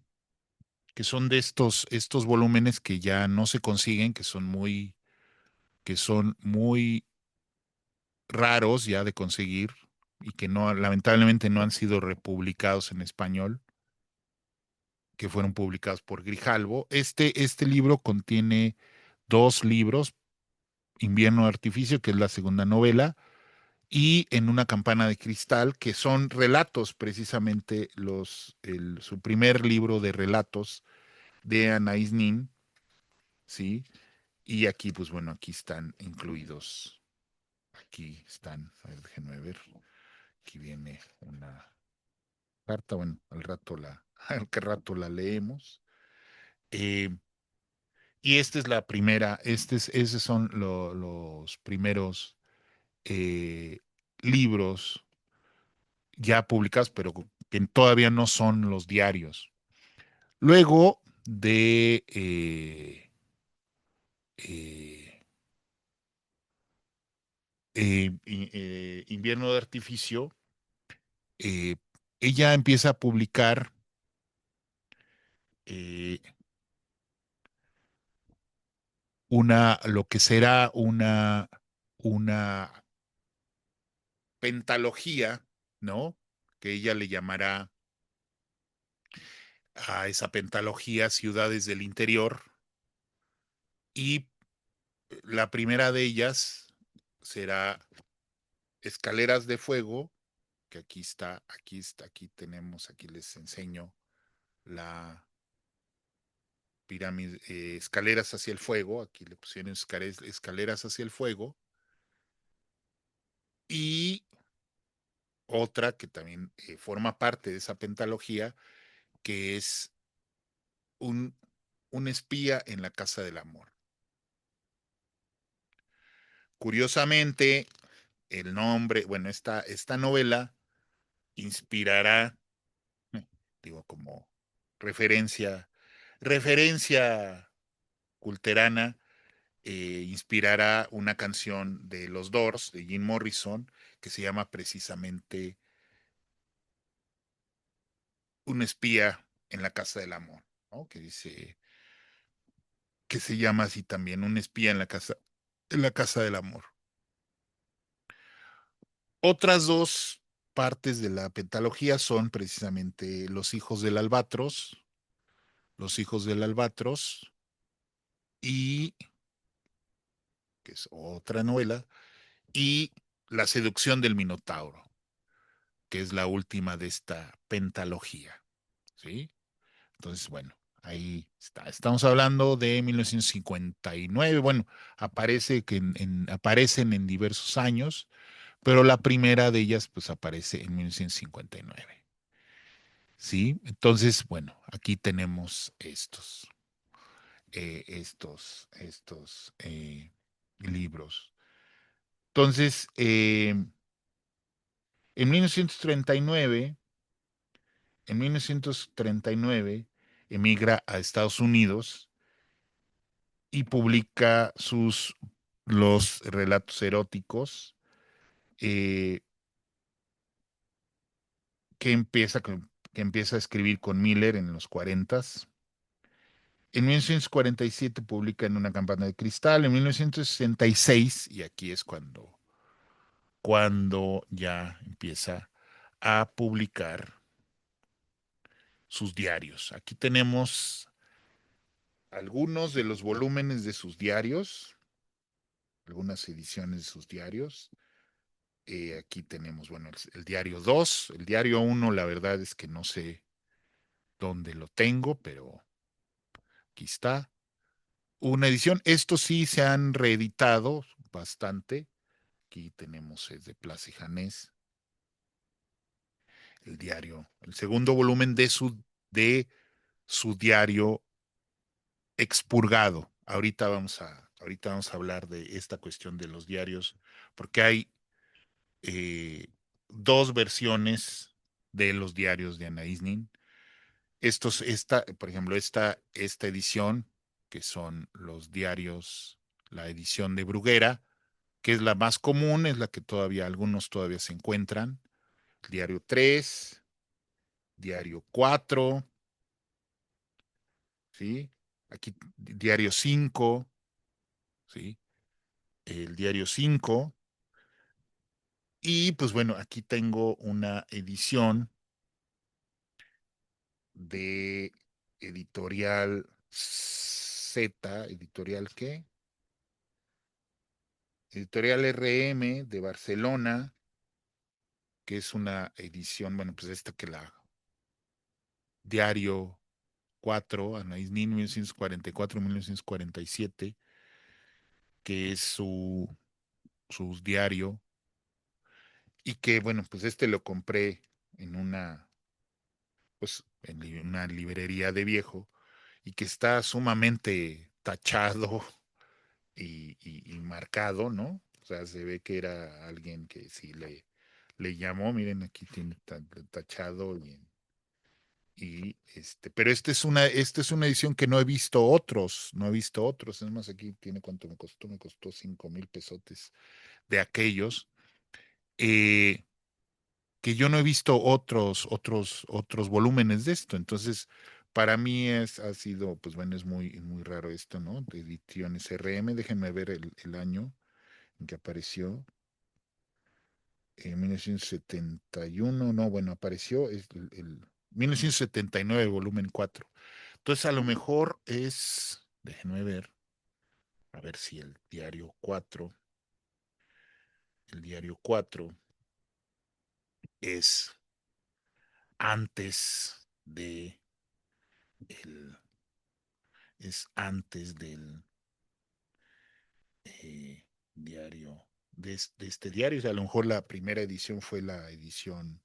que son de estos volúmenes que ya no se consiguen, que son muy raros ya de conseguir y que no, lamentablemente no han sido republicados en español, que fueron publicados por Grijalvo. Este libro contiene dos libros, Invierno de Artificio, que es la segunda novela, y En una campana de cristal, que son relatos, precisamente su primer libro de relatos de Anaïs Nin, ¿sí? Y aquí, pues bueno, aquí están incluidos, aquí están, a ver, déjenme ver, aquí viene una carta, bueno, al que rato la leemos. Eh, y esta es la primera, esos son los primeros eh, libros ya publicados, pero que todavía no son los diarios. Luego de eh, Invierno de Artificio, eh, ella empieza a publicar eh, lo que será una pentalogía, ¿no? Que ella le llamará a esa pentalogía Ciudades del Interior. Y la primera de ellas será Escaleras de Fuego, que aquí tenemos, aquí les enseño la pirámide, escaleras hacia el fuego, aquí le pusieron escaleras hacia el fuego, y otra que también forma parte de esa pentalogía, que es un, un espía en la casa del amor. Curiosamente, el nombre, bueno, esta novela inspirará, digo, como referencia, referencia culterana, inspirará una canción de los Doors, de Jim Morrison, que se llama precisamente Un espía en la casa del amor, ¿no? Que se llama así también, Un espía en la casa del amor. Otras dos partes de la pentalogía son precisamente Los hijos del albatros, y que es otra novela, y La seducción del Minotauro, que es la última de esta pentalogía, ¿sí? Entonces, bueno, ahí está. Estamos hablando de 1959. Bueno, aparecen en diversos años, pero la primera de ellas pues aparece en 1959. ¿Sí? Entonces, bueno, aquí tenemos estos libros. Entonces, en 1939, en 1939 emigra a Estados Unidos y publica los relatos eróticos, eh, que empieza a escribir con Miller en los 40. En 1947 publica En una campana de cristal. En 1966, y aquí es cuando ya empieza a publicar sus diarios. Aquí tenemos algunos de los volúmenes de sus diarios, algunas ediciones de sus diarios. Aquí tenemos, bueno, el diario 2, el diario 1, la verdad es que no sé dónde lo tengo, pero Aquí está. Una edición. Estos sí se han reeditado bastante. Aquí tenemos es de Plaza y Janés, el diario, el segundo volumen de su diario expurgado. Ahorita vamos a hablar de esta cuestión de los diarios, porque hay eh, dos versiones de los diarios de Ana Isnin. Por ejemplo, esta edición, que son los diarios, la edición de Bruguera, que es la más común, es la que todavía, algunos todavía se encuentran. Diario 3, diario 4, ¿sí? Aquí diario 5, ¿sí? El diario 5. Y pues bueno, aquí tengo una edición de editorial Z, editorial qué? Editorial RM de Barcelona, que es una edición, bueno, pues esta que la diario 4, Anaïs Nin, 1944-1947, que es su diario, y que, bueno, pues este lo compré en una librería de viejo, y que está sumamente tachado y marcado, ¿no? O sea, se ve que era alguien que sí le llamó, miren, aquí tiene tachado pero esta es una edición que no he visto otros, no he visto otros. Es más, aquí tiene cuánto me costó 5,000 pesotes de aquellos, eh, que yo no he visto otros volúmenes de esto. Entonces, para mí ha sido, pues bueno, es muy raro esto, ¿no? De ediciones RM, déjenme ver el año en que apareció. En 1971, no, bueno, apareció el 1979, volumen 4. Entonces, a lo mejor déjenme ver, a ver si el diario 4 es antes el, del eh, diario, de este diario. O sea, a lo mejor la primera edición fue la edición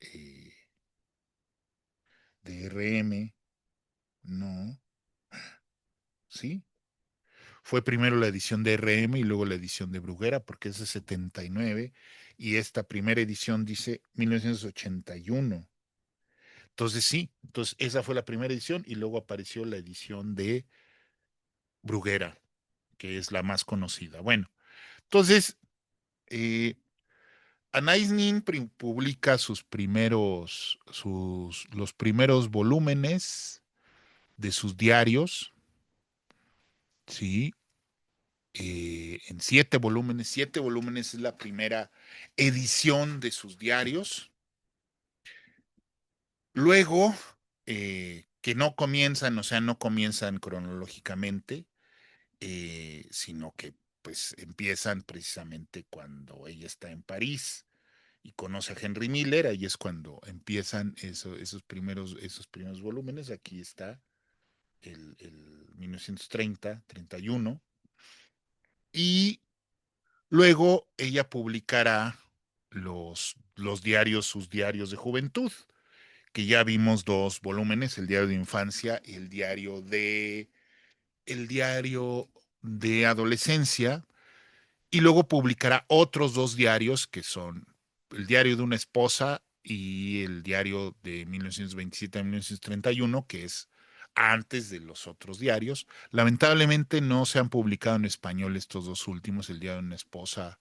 eh, de RM, no, ¿sí? Fue primero la edición de RM y luego la edición de Bruguera, porque es de 79, y esta primera edición dice 1981. Entonces sí, entonces esa fue la primera edición y luego apareció la edición de Bruguera, que es la más conocida. Bueno, entonces eh, Anais Nin publica los primeros volúmenes de sus diarios, ¿sí? En 7 volúmenes. 7 volúmenes es la primera edición de sus diarios. Luego, que no comienzan, o sea, no comienzan cronológicamente, sino que pues empiezan precisamente cuando ella está en París y conoce a Henry Miller. Ahí es cuando empiezan esos primeros volúmenes. Aquí está el 1930, 31. Y luego ella publicará sus diarios de juventud, que ya vimos 2 volúmenes, el diario de infancia y el diario de adolescencia, y luego publicará otros 2 diarios que son el diario de una esposa y el diario de 1927 a 1931, que es antes de los otros diarios. Lamentablemente no se han publicado en español estos 2 últimos, el diario de una esposa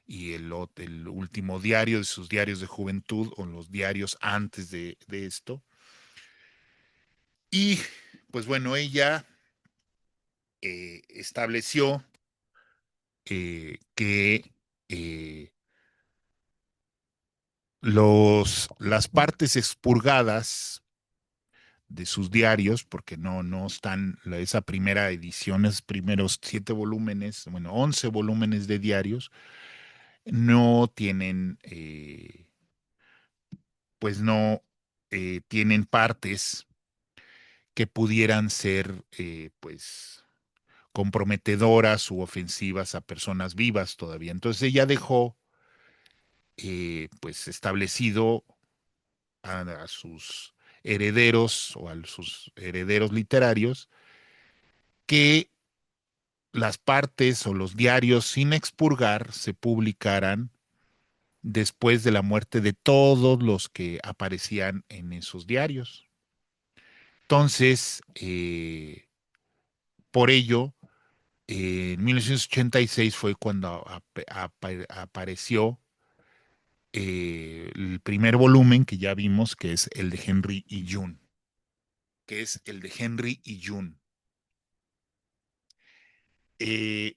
y el último diario de sus diarios de juventud, o los diarios antes de esto. Y pues bueno, ella estableció que eh, las partes expurgadas de sus diarios, porque no están, esa primera edición, esos primeros 7 volúmenes, bueno, 11 volúmenes de diarios, no tienen, pues no tienen partes que pudieran ser, pues, comprometedoras u ofensivas a personas vivas todavía. Entonces ella dejó, pues, establecido a sus herederos o a sus herederos literarios que las partes o los diarios sin expurgar se publicaran después de la muerte de todos los que aparecían en esos diarios. Entonces, por ello, en 1986 fue cuando apareció el primer volumen que ya vimos, que es el de Henry y June, que es el de Henry y June. Eh,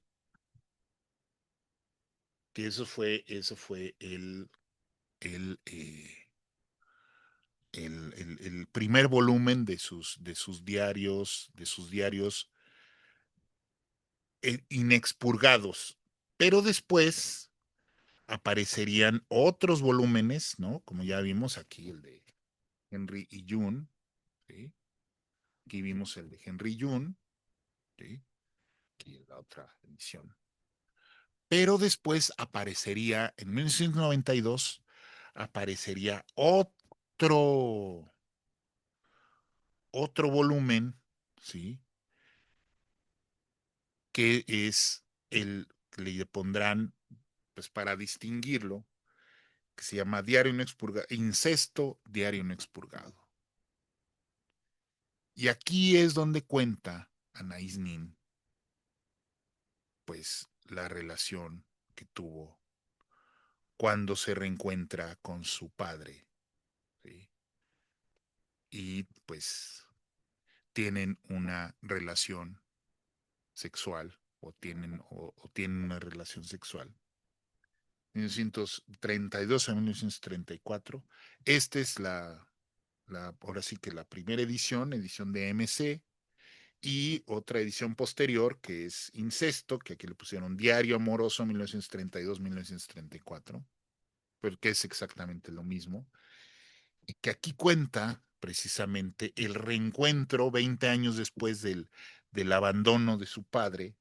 que eso fue el, eh, el primer volumen de sus diarios inexpurgados. Pero después aparecerían otros volúmenes, ¿no? Como ya vimos aquí, el de Henry y June, ¿sí? Aquí vimos el de Henry y June, ¿sí? Aquí la otra edición. Pero después aparecería, en 1992, aparecería otro volumen, ¿sí? Que es le pondrán, pues para distinguirlo, que se llama Diario no expurgado, Incesto, Diario no expurgado. Y aquí es donde cuenta Anaïs Nin, pues la relación que tuvo cuando se reencuentra con su padre, ¿sí? Y pues tienen una relación sexual o tienen una relación sexual. 1932 a 1934. Esta es ahora sí que la primera edición de MC, y otra edición posterior que es Incesto, que aquí le pusieron Diario Amoroso 1932-1934, pero que es exactamente lo mismo, y que aquí cuenta precisamente el reencuentro 20 años después del abandono de su padre,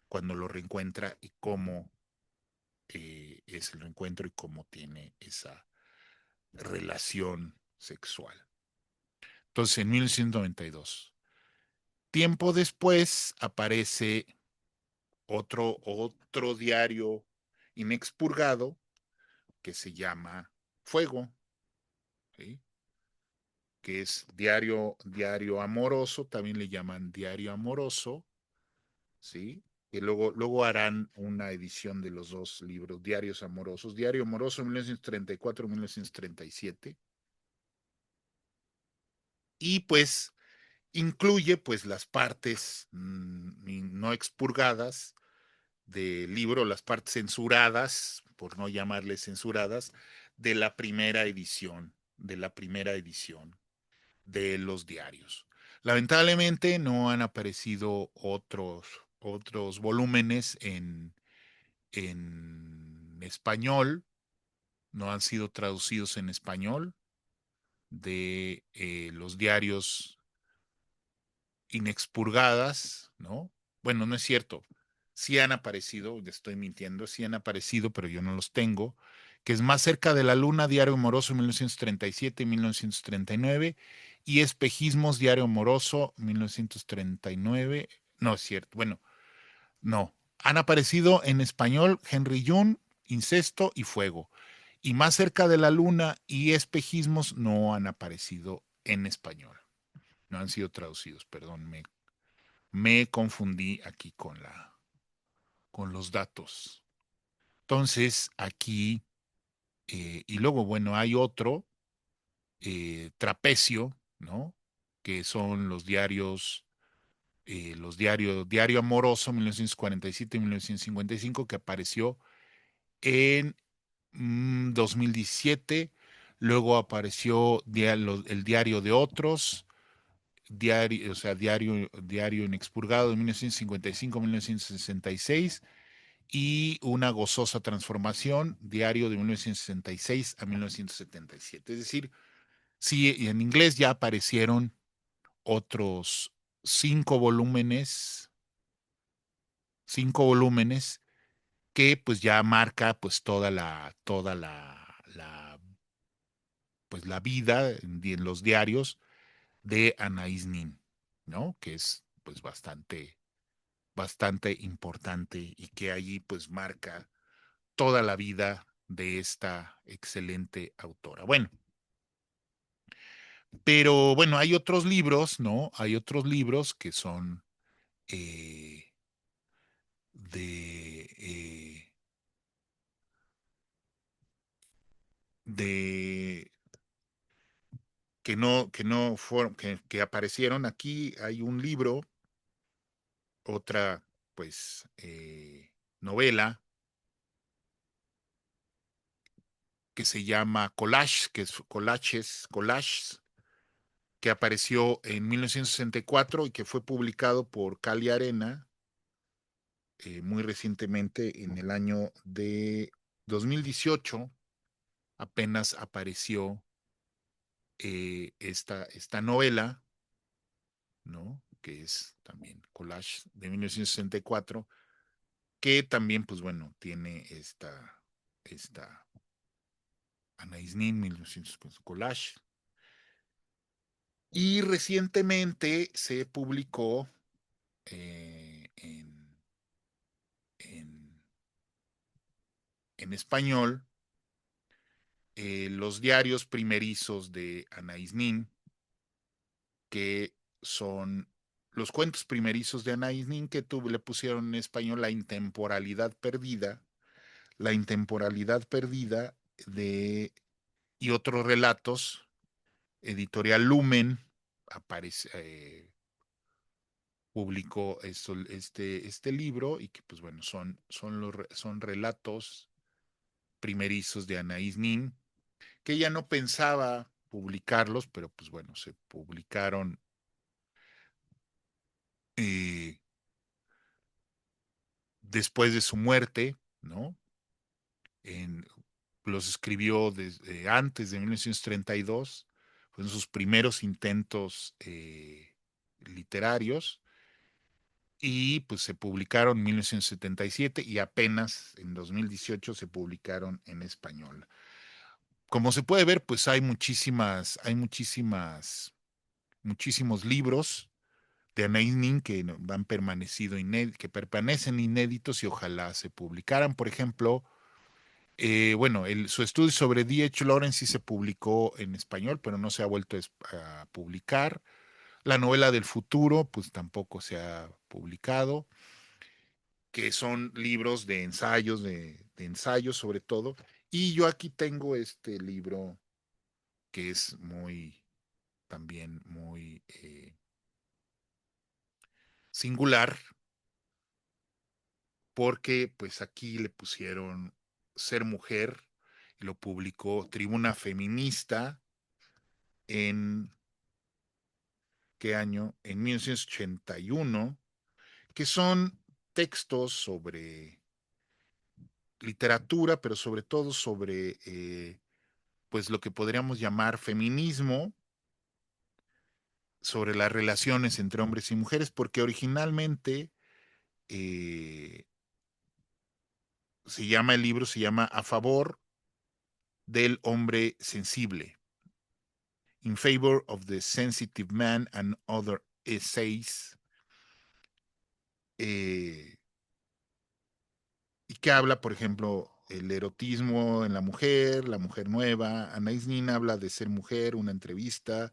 cuando lo reencuentra y cómo es el reencuentro y cómo tiene esa relación sexual. Entonces, en 1992. Tiempo después aparece otro diario inexpurgado que se llama Fuego, ¿sí? Que es diario amoroso, también le llaman diario amoroso, ¿sí? Que luego harán una edición de los dos libros, Diarios Amorosos, Diario Amoroso 1934-1937, y pues incluye pues las partes no expurgadas del libro, las partes censuradas, por no llamarles censuradas, de la primera edición de los diarios. Lamentablemente no han aparecido otros volúmenes en español, no han sido traducidos en español de los diarios inexpurgadas, ¿no? Bueno, no es cierto. Sí han aparecido, le estoy mintiendo, sí han aparecido, pero yo no los tengo, que es Más cerca de la luna, Diario Amoroso 1937 y 1939, y Espejismos, Diario Amoroso 1939. No es cierto, bueno, no. Han aparecido en español Henry June, Incesto y Fuego. Y Más cerca de la luna y Espejismos no han aparecido en español. No han sido traducidos, perdón, me confundí aquí con los datos. Entonces, aquí, y luego, bueno, hay otro, Trapecio, ¿no? Que son Diario Amoroso 1947-1955, que apareció en 2017. Luego apareció el Diario de Otros, o sea, Diario Inexpurgado de 1955-1966, y Una gozosa transformación, Diario de 1966 a 1977. Es decir, sí, en inglés ya aparecieron otros cinco volúmenes, cinco volúmenes que pues ya marca pues pues la vida en los diarios de Anaïs Nin, ¿no? Que es pues bastante importante y que allí pues marca toda la vida de esta excelente autora. Bueno, pero bueno, hay otros libros, ¿no? Hay otros libros que son eh, de, de que no fueron, que aparecieron aquí. Hay un libro, otra, pues, novela que se llama Collage, que es Collages, que apareció en 1964 y cuatro y que fue publicado por Cali Arena muy recientemente en el año de 2018. Apenas apareció esta novela, ¿no? Que es también Collage de 1964, que también, pues bueno, tiene esta Anaïs Nin, 1900 Collage. Y recientemente se publicó eh, en, en, en español los diarios primerizos de Anaïs Nin, que son los cuentos primerizos de Anaïs Nin, que le pusieron en español la intemporalidad perdida de, y otros relatos. Editorial Lumen aparece, publicó este libro y que pues bueno, son relatos primerizos de Anaïs Nin, que ella no pensaba publicarlos, pero pues bueno, se publicaron eh, después de su muerte, ¿no? En, los escribió desde antes de 1932, fueron sus primeros intentos literarios y pues se publicaron en 1977 y apenas en 2018 se publicaron en español. Como se puede ver, pues muchísimos libros de Anaïs Nin que han permanecido que permanecen inéditos y ojalá se publicaran. Por ejemplo, bueno, su estudio sobre D.H. Lawrence sí se publicó en español, pero no se ha vuelto a publicar. La novela del futuro, pues tampoco se ha publicado, que son libros de ensayos, de ensayos sobre todo. Y yo aquí tengo este libro que es también muy singular, porque pues aquí le pusieron Ser Mujer, y lo publicó Tribuna Feminista en, ¿qué año? En 1981, que son textos sobre literatura, pero sobre todo sobre pues lo que podríamos llamar feminismo, sobre las relaciones entre hombres y mujeres, porque originalmente eh, el libro se llama A favor del hombre sensible, In Favor of the Sensitive Man and Other Essays, eh, y que habla, por ejemplo, el erotismo en la mujer nueva. Anaïs Nin habla de ser mujer, una entrevista,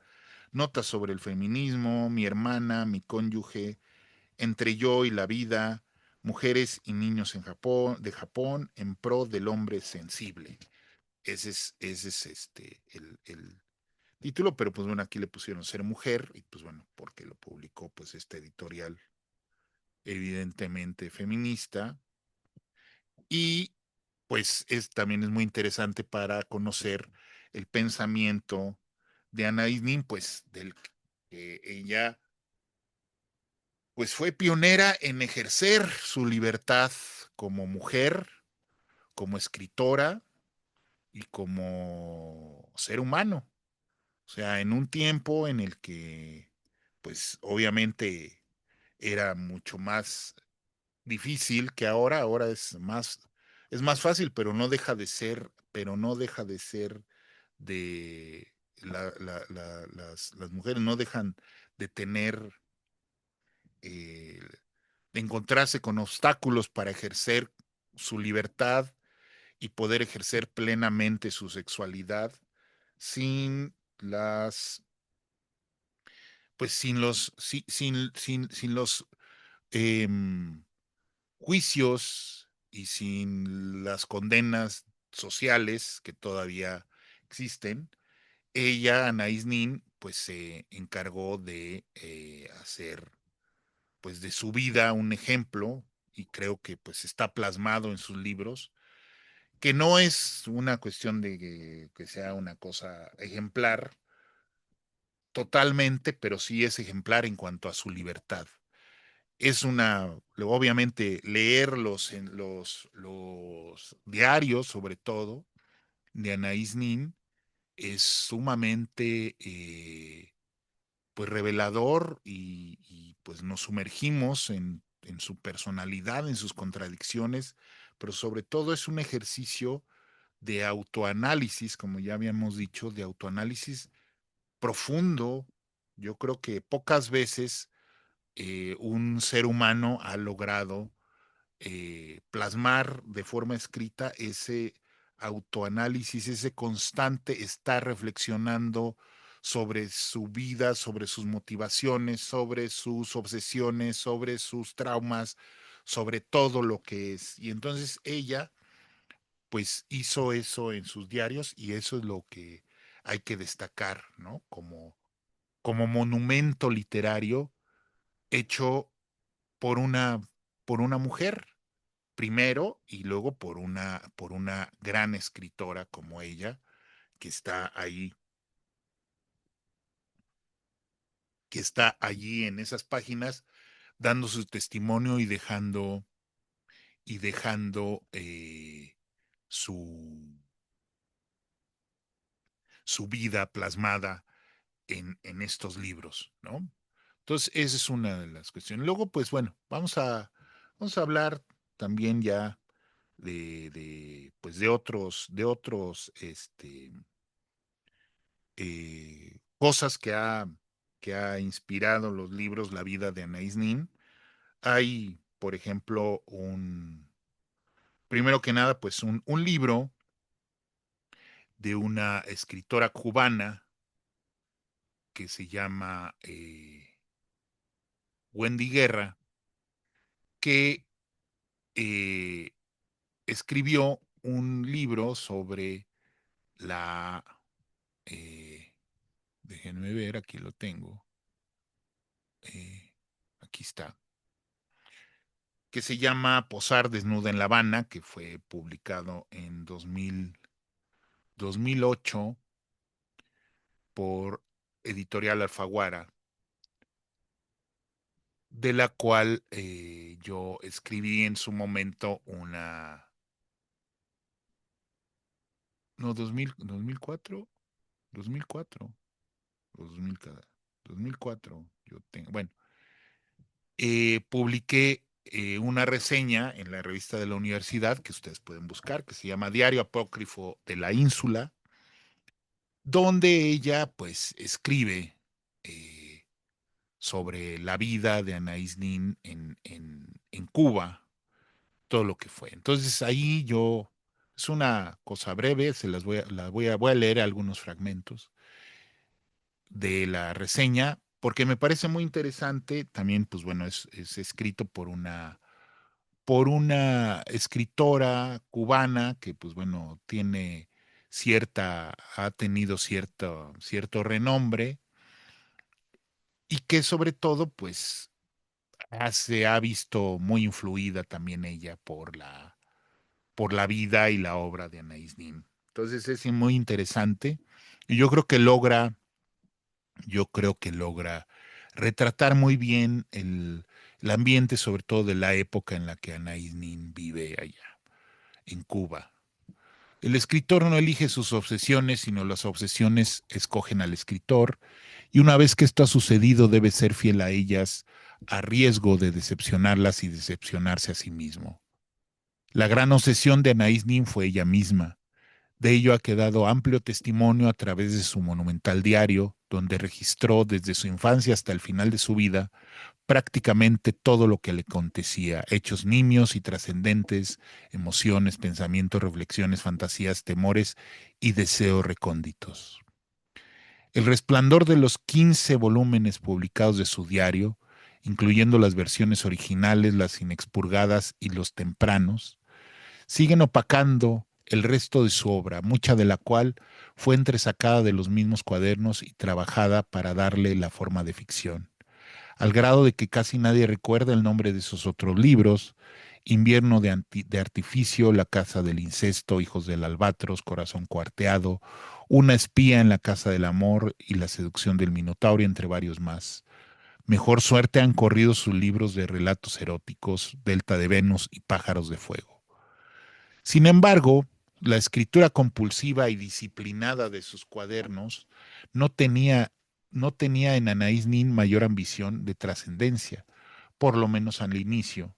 notas sobre el feminismo, mi hermana, mi cónyuge, entre yo y la vida, mujeres y niños en Japón, de Japón, en pro del hombre sensible. Ese es el título, pero pues bueno, aquí le pusieron Ser Mujer, y pues bueno, porque lo publicó pues esta editorial evidentemente feminista, y pues también es muy interesante para conocer el pensamiento de Anaïs Nin, pues del que ella pues fue pionera en ejercer su libertad como mujer, como escritora y como ser humano. O sea, en un tiempo en el que pues obviamente era mucho más difícil que ahora. Ahora es más fácil, pero no deja de ser de las mujeres no dejan de tener, eh, de encontrarse con obstáculos para ejercer su libertad y poder ejercer plenamente su sexualidad sin las, pues sin los, sin los em, juicios y sin las condenas sociales que todavía existen. Ella, Anaïs Nin, pues se encargó de hacer pues de su vida un ejemplo, y creo que pues está plasmado en sus libros, que no es una cuestión de que sea una cosa ejemplar totalmente, pero sí es ejemplar en cuanto a su libertad. Es una, obviamente, leer los diarios, sobre todo, de Anaïs Nin, es sumamente pues revelador, pues nos sumergimos en su personalidad, en sus contradicciones, pero sobre todo es un ejercicio de autoanálisis, como ya habíamos dicho, de autoanálisis profundo. Yo creo que pocas veces un ser humano ha logrado plasmar de forma escrita ese autoanálisis, ese constante estar reflexionando sobre su vida, sobre sus motivaciones, sobre sus obsesiones, sobre sus traumas, sobre todo lo que es. Y entonces ella, pues hizo eso en sus diarios, y eso es lo que hay que destacar, ¿no? Como monumento literario hecho por por una mujer primero, y luego por una gran escritora como ella, que está ahí, que está allí en esas páginas dando su testimonio y dejando su, su vida plasmada en estos libros, ¿no? Entonces, esa es una de las cuestiones. Luego, pues bueno, vamos a hablar también ya pues de otros, cosas que ha inspirado los libros, la vida de Anaïs Nin. Hay, por ejemplo, primero que nada, pues un libro de una escritora cubana que se llama Wendy Guerra, que eh, escribió un libro sobre la, eh, déjenme ver, aquí lo tengo, eh, aquí está, que se llama Posar desnuda en La Habana, que fue publicado en 2008 por Editorial Alfaguara, de la cual yo escribí en su momento no, 2004, 2004, 2000, 2004, yo tengo, bueno, publiqué una reseña en la revista de la universidad, que ustedes pueden buscar, que se llama Diario Apócrifo de la Ínsula, donde ella pues escribe eh, sobre la vida de Anaïs Nin en Cuba, todo lo que fue. Entonces ahí yo, es una cosa breve, se las voy a leer algunos fragmentos de la reseña, porque me parece muy interesante. También, pues bueno, es escrito por una escritora cubana que, pues bueno, ha tenido cierto renombre, y que sobre todo, pues, se ha visto muy influida también ella por la vida y la obra de Anaïs Nin. Entonces es muy interesante, y yo creo que logra retratar muy bien el ambiente, sobre todo de la época en la que Anaïs Nin vive allá en Cuba. El escritor no elige sus obsesiones, sino las obsesiones escogen al escritor, y una vez que esto ha sucedido debe ser fiel a ellas a riesgo de decepcionarlas y decepcionarse a sí mismo. La gran obsesión de Anaïs Nin fue ella misma. De ello ha quedado amplio testimonio a través de su monumental diario, donde registró desde su infancia hasta el final de su vida prácticamente todo lo que le acontecía, hechos nimios y trascendentes, emociones, pensamientos, reflexiones, fantasías, temores y deseos recónditos. El resplandor de los 15 volúmenes publicados de su diario, incluyendo las versiones originales, las inexpurgadas y los tempranos, siguen opacando el resto de su obra, mucha de la cual fue entresacada de los mismos cuadernos y trabajada para darle la forma de ficción, al grado de que casi nadie recuerda el nombre de sus otros libros: Invierno de Artificio, La Casa del Incesto, Hijos del Albatros, Corazón Cuarteado, Una espía en la Casa del Amor y La Seducción del Minotauro, entre varios más. Mejor suerte han corrido sus libros de relatos eróticos, Delta de Venus y Pájaros de Fuego. Sin embargo, la escritura compulsiva y disciplinada de sus cuadernos no tenía, no tenía en Anaïs Nin mayor ambición de trascendencia, por lo menos al inicio,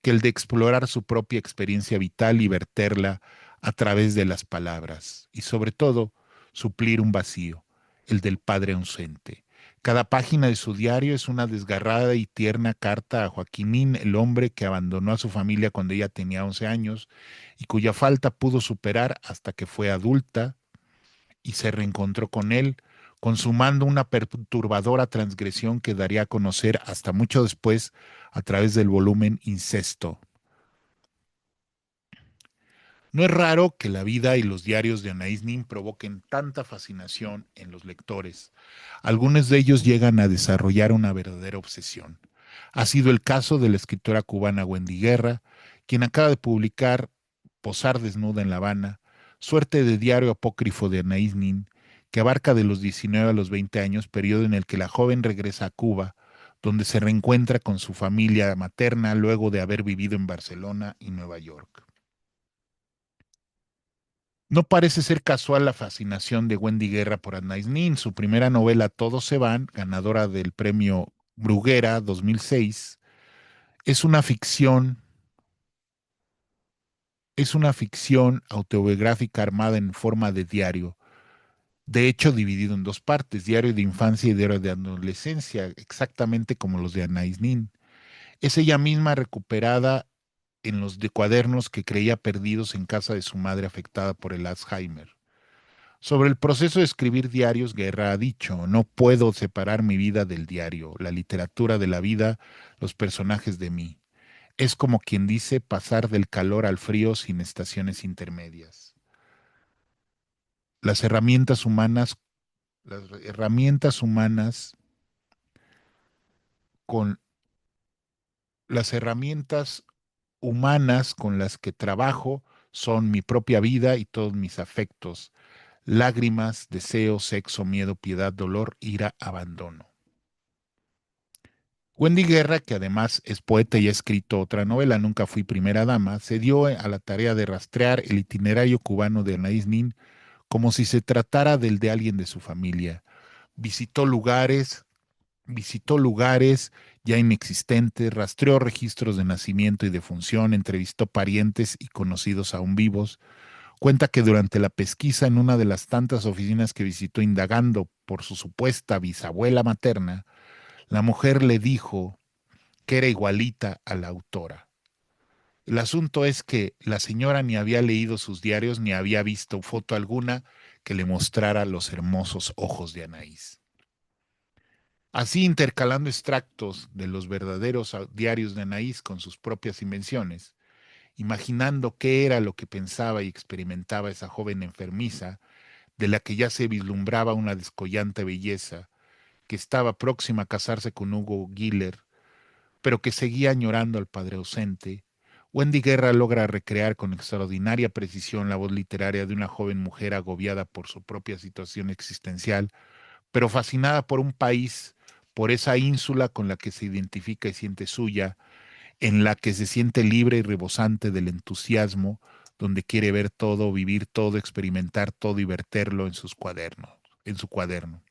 que el de explorar su propia experiencia vital y verterla a través de las palabras, y sobre todo suplir un vacío, el del padre ausente. Cada página de su diario es una desgarrada y tierna carta a Joaquín, el hombre que abandonó a su familia cuando ella tenía 11 años y cuya falta pudo superar hasta que fue adulta y se reencontró con él, consumando una perturbadora transgresión que daría a conocer hasta mucho después a través del volumen Incesto. No es raro que la vida y los diarios de Anaïs Nin provoquen tanta fascinación en los lectores. Algunos de ellos llegan a desarrollar una verdadera obsesión. Ha sido el caso de la escritora cubana Wendy Guerra, quien acaba de publicar Posar desnuda en La Habana, suerte de diario apócrifo de Anaïs Nin, que abarca de los 19 a los 20 años, periodo en el que la joven regresa a Cuba, donde se reencuentra con su familia materna luego de haber vivido en Barcelona y Nueva York. No parece ser casual la fascinación de Wendy Guerra por Anais Nin. Su primera novela, Todos se van, ganadora del premio Bruguera 2006, es una ficción, es una ficción autobiográfica armada en forma de diario, de hecho dividido en dos partes: diario de infancia y diario de adolescencia, exactamente como los de Anais Nin. Es ella misma recuperada en los de cuadernos que creía perdidos en casa de su madre afectada por el Alzheimer. Sobre el proceso de escribir diarios, Guerra ha dicho: no puedo separar mi vida del diario, la literatura de la vida, los personajes de mí. Es como quien dice pasar del calor al frío sin estaciones intermedias. Las herramientas humanas, las herramientas humanas con las herramientas humanas con las que trabajo son mi propia vida y todos mis afectos: lágrimas, deseo, sexo, miedo, piedad, dolor, ira, abandono. Wendy Guerra, que además es poeta y ha escrito otra novela, Nunca fui primera dama, se dio a la tarea de rastrear el itinerario cubano de Anaïs Nin como si se tratara del de alguien de su familia. Visitó lugares, visitó lugares ya inexistentes, rastreó registros de nacimiento y de función, entrevistó parientes y conocidos aún vivos. Cuenta que durante la pesquisa en una de las tantas oficinas que visitó indagando por su supuesta bisabuela materna, la mujer le dijo que era igualita a la autora. El asunto es que la señora ni había leído sus diarios ni había visto foto alguna que le mostrara los hermosos ojos de Anaís. Así, intercalando extractos de los verdaderos diarios de Anaís con sus propias invenciones, imaginando qué era lo que pensaba y experimentaba esa joven enfermiza, de la que ya se vislumbraba una descollante belleza, que estaba próxima a casarse con Hugo Giller, pero que seguía añorando al padre ausente, Wendy Guerra logra recrear con extraordinaria precisión la voz literaria de una joven mujer agobiada por su propia situación existencial, pero fascinada por un país, por esa ínsula con la que se identifica y siente suya, en la que se siente libre y rebosante del entusiasmo, donde quiere ver todo, vivir todo, experimentar todo y verterlo en sus cuadernos, en su cuaderno.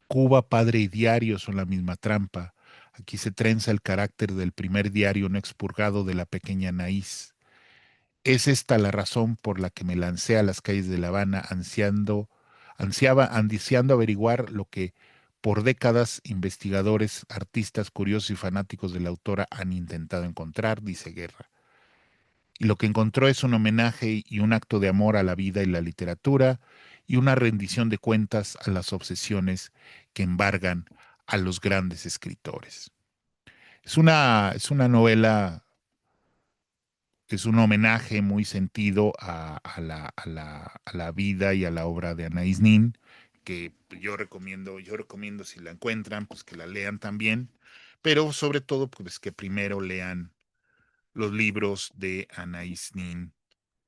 Cuba, Padre y Diario son la misma trampa. Aquí se trenza el carácter del primer diario no expurgado de la pequeña Anaís. Es esta la razón por la que me lancé a las calles de La Habana ansiando averiguar lo que por décadas investigadores, artistas, curiosos y fanáticos de la autora han intentado encontrar, dice Guerra. Y lo que encontró es un homenaje y un acto de amor a la vida y la literatura y una rendición de cuentas a las obsesiones que embargan a los grandes escritores. Es una novela, es un homenaje muy sentido a la vida y a la obra de Anaïs Nin, que yo recomiendo si la encuentran, pues que la lean también, pero sobre todo, pues que primero lean los libros de Anaïs Nin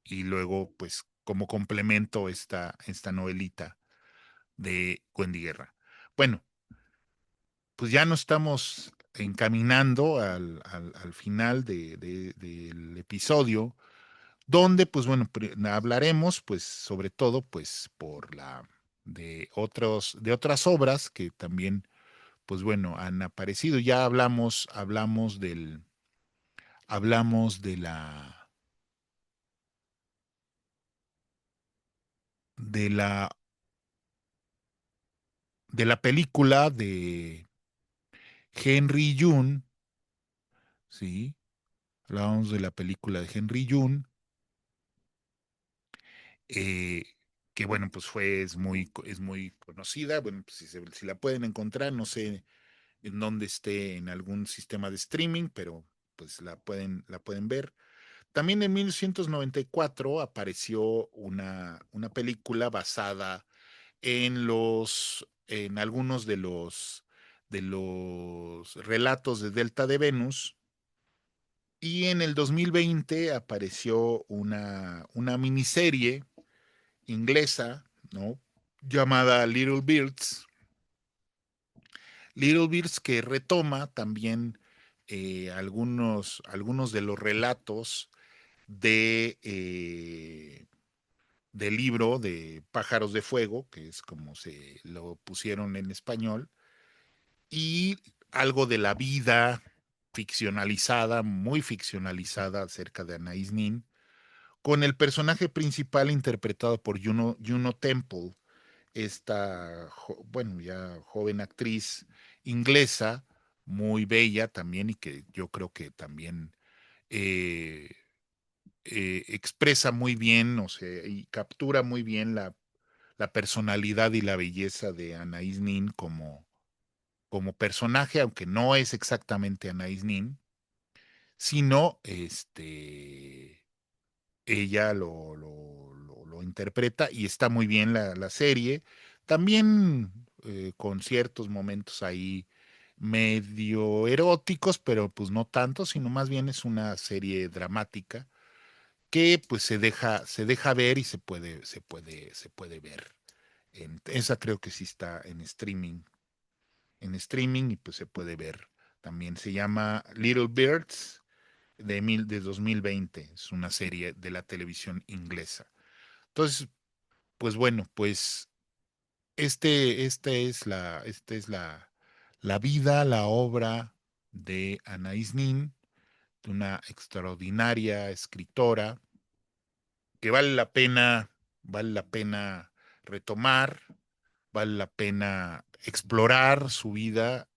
y luego, pues, como complemento esta novelita de Wendy Guerra. Bueno, pues ya nos estamos encaminando al final del episodio, donde, pues bueno, hablaremos, pues, sobre todo, pues, de otras obras que también, pues bueno, han aparecido. Ya hablamos de la, de la película de Henry June, ¿sí? Hablábamos de la película de Henry June, eh, que bueno, pues es muy conocida. Bueno, pues si la pueden encontrar, no sé en dónde esté en algún sistema de streaming, pero pues la pueden ver. También en 1994 apareció una película basada en algunos de los relatos de Delta de Venus. Y en el 2020 apareció una miniserie inglesa, ¿no? Llamada Little Birds. Little Birds, que retoma también algunos de los relatos del libro de Pájaros de Fuego, que es como se lo pusieron en español, y algo de la vida ficcionalizada, muy ficcionalizada acerca de Anais Nin, con el personaje principal interpretado por Juno Temple, esta, bueno, ya joven actriz inglesa, muy bella también y que yo creo que también eh, expresa muy bien, o sea, y captura muy bien la personalidad y la belleza de Anaïs Nin como personaje, aunque no es exactamente Anaïs Nin, sino ella lo interpreta y está muy bien la serie. También con ciertos momentos ahí medio eróticos, pero pues no tanto, sino más bien es una serie dramática que pues se deja ver y se puede ver. Esa creo que sí está en streaming y pues se puede ver. También se llama Little Birds de 2020. Es una serie de la televisión inglesa. Entonces, pues bueno, pues esta es la vida, la obra de Anaïs Nin, una extraordinaria escritora que vale la pena retomar, vale la pena explorar su vida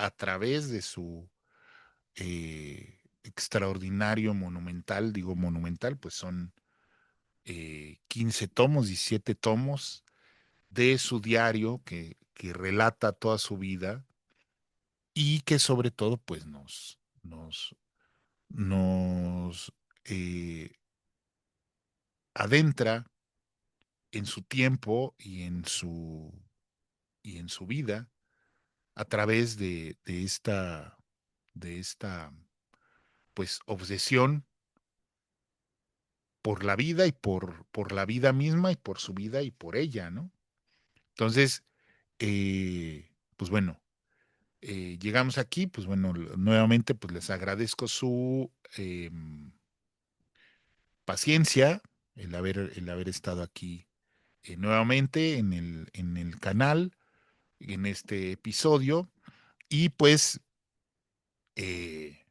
a través de su extraordinario monumental, digo monumental, pues son 15 tomos, 17 tomos de su diario que relata toda su vida y que sobre todo pues nos eh, adentra en su tiempo y en su vida a través de esta pues obsesión por la vida y por la vida misma y por su vida y por ella, ¿no? Entonces, pues bueno, llegamos aquí, pues bueno, nuevamente pues les agradezco su paciencia, el haber estado aquí nuevamente en el canal, en este episodio. Y pues eh,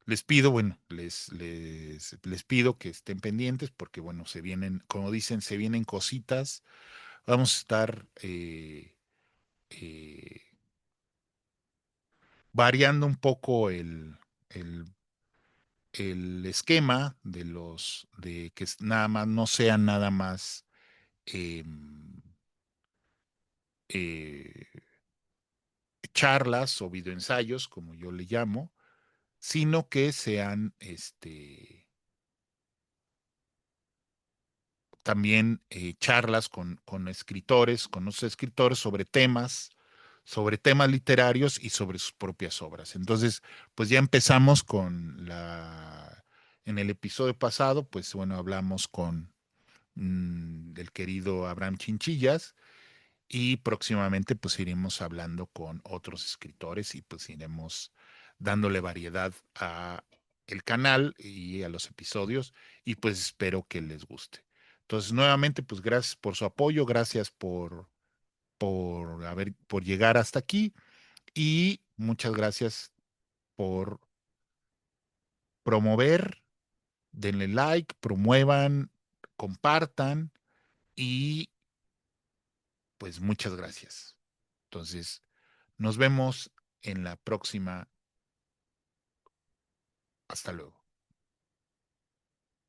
les pido, bueno, les pido que estén pendientes porque, bueno, se vienen, como dicen, se vienen cositas. Vamos a estar eh, variando un poco el, el esquema de de que nada más, no sean nada más em, eh, charlas o videoensayos, como yo le llamo, sino que sean también charlas con los escritores sobre temas literarios y sobre sus propias obras. Entonces, pues ya empezamos en el episodio pasado, pues bueno, hablamos del querido Abraham Chinchillas y próximamente pues iremos hablando con otros escritores y pues iremos dándole variedad a el canal y a los episodios y pues espero que les guste. Entonces, nuevamente, pues gracias por su apoyo, gracias por llegar hasta aquí y muchas gracias por promover, denle like, promuevan, compartan y pues muchas gracias. Entonces, nos vemos en la próxima. Hasta luego.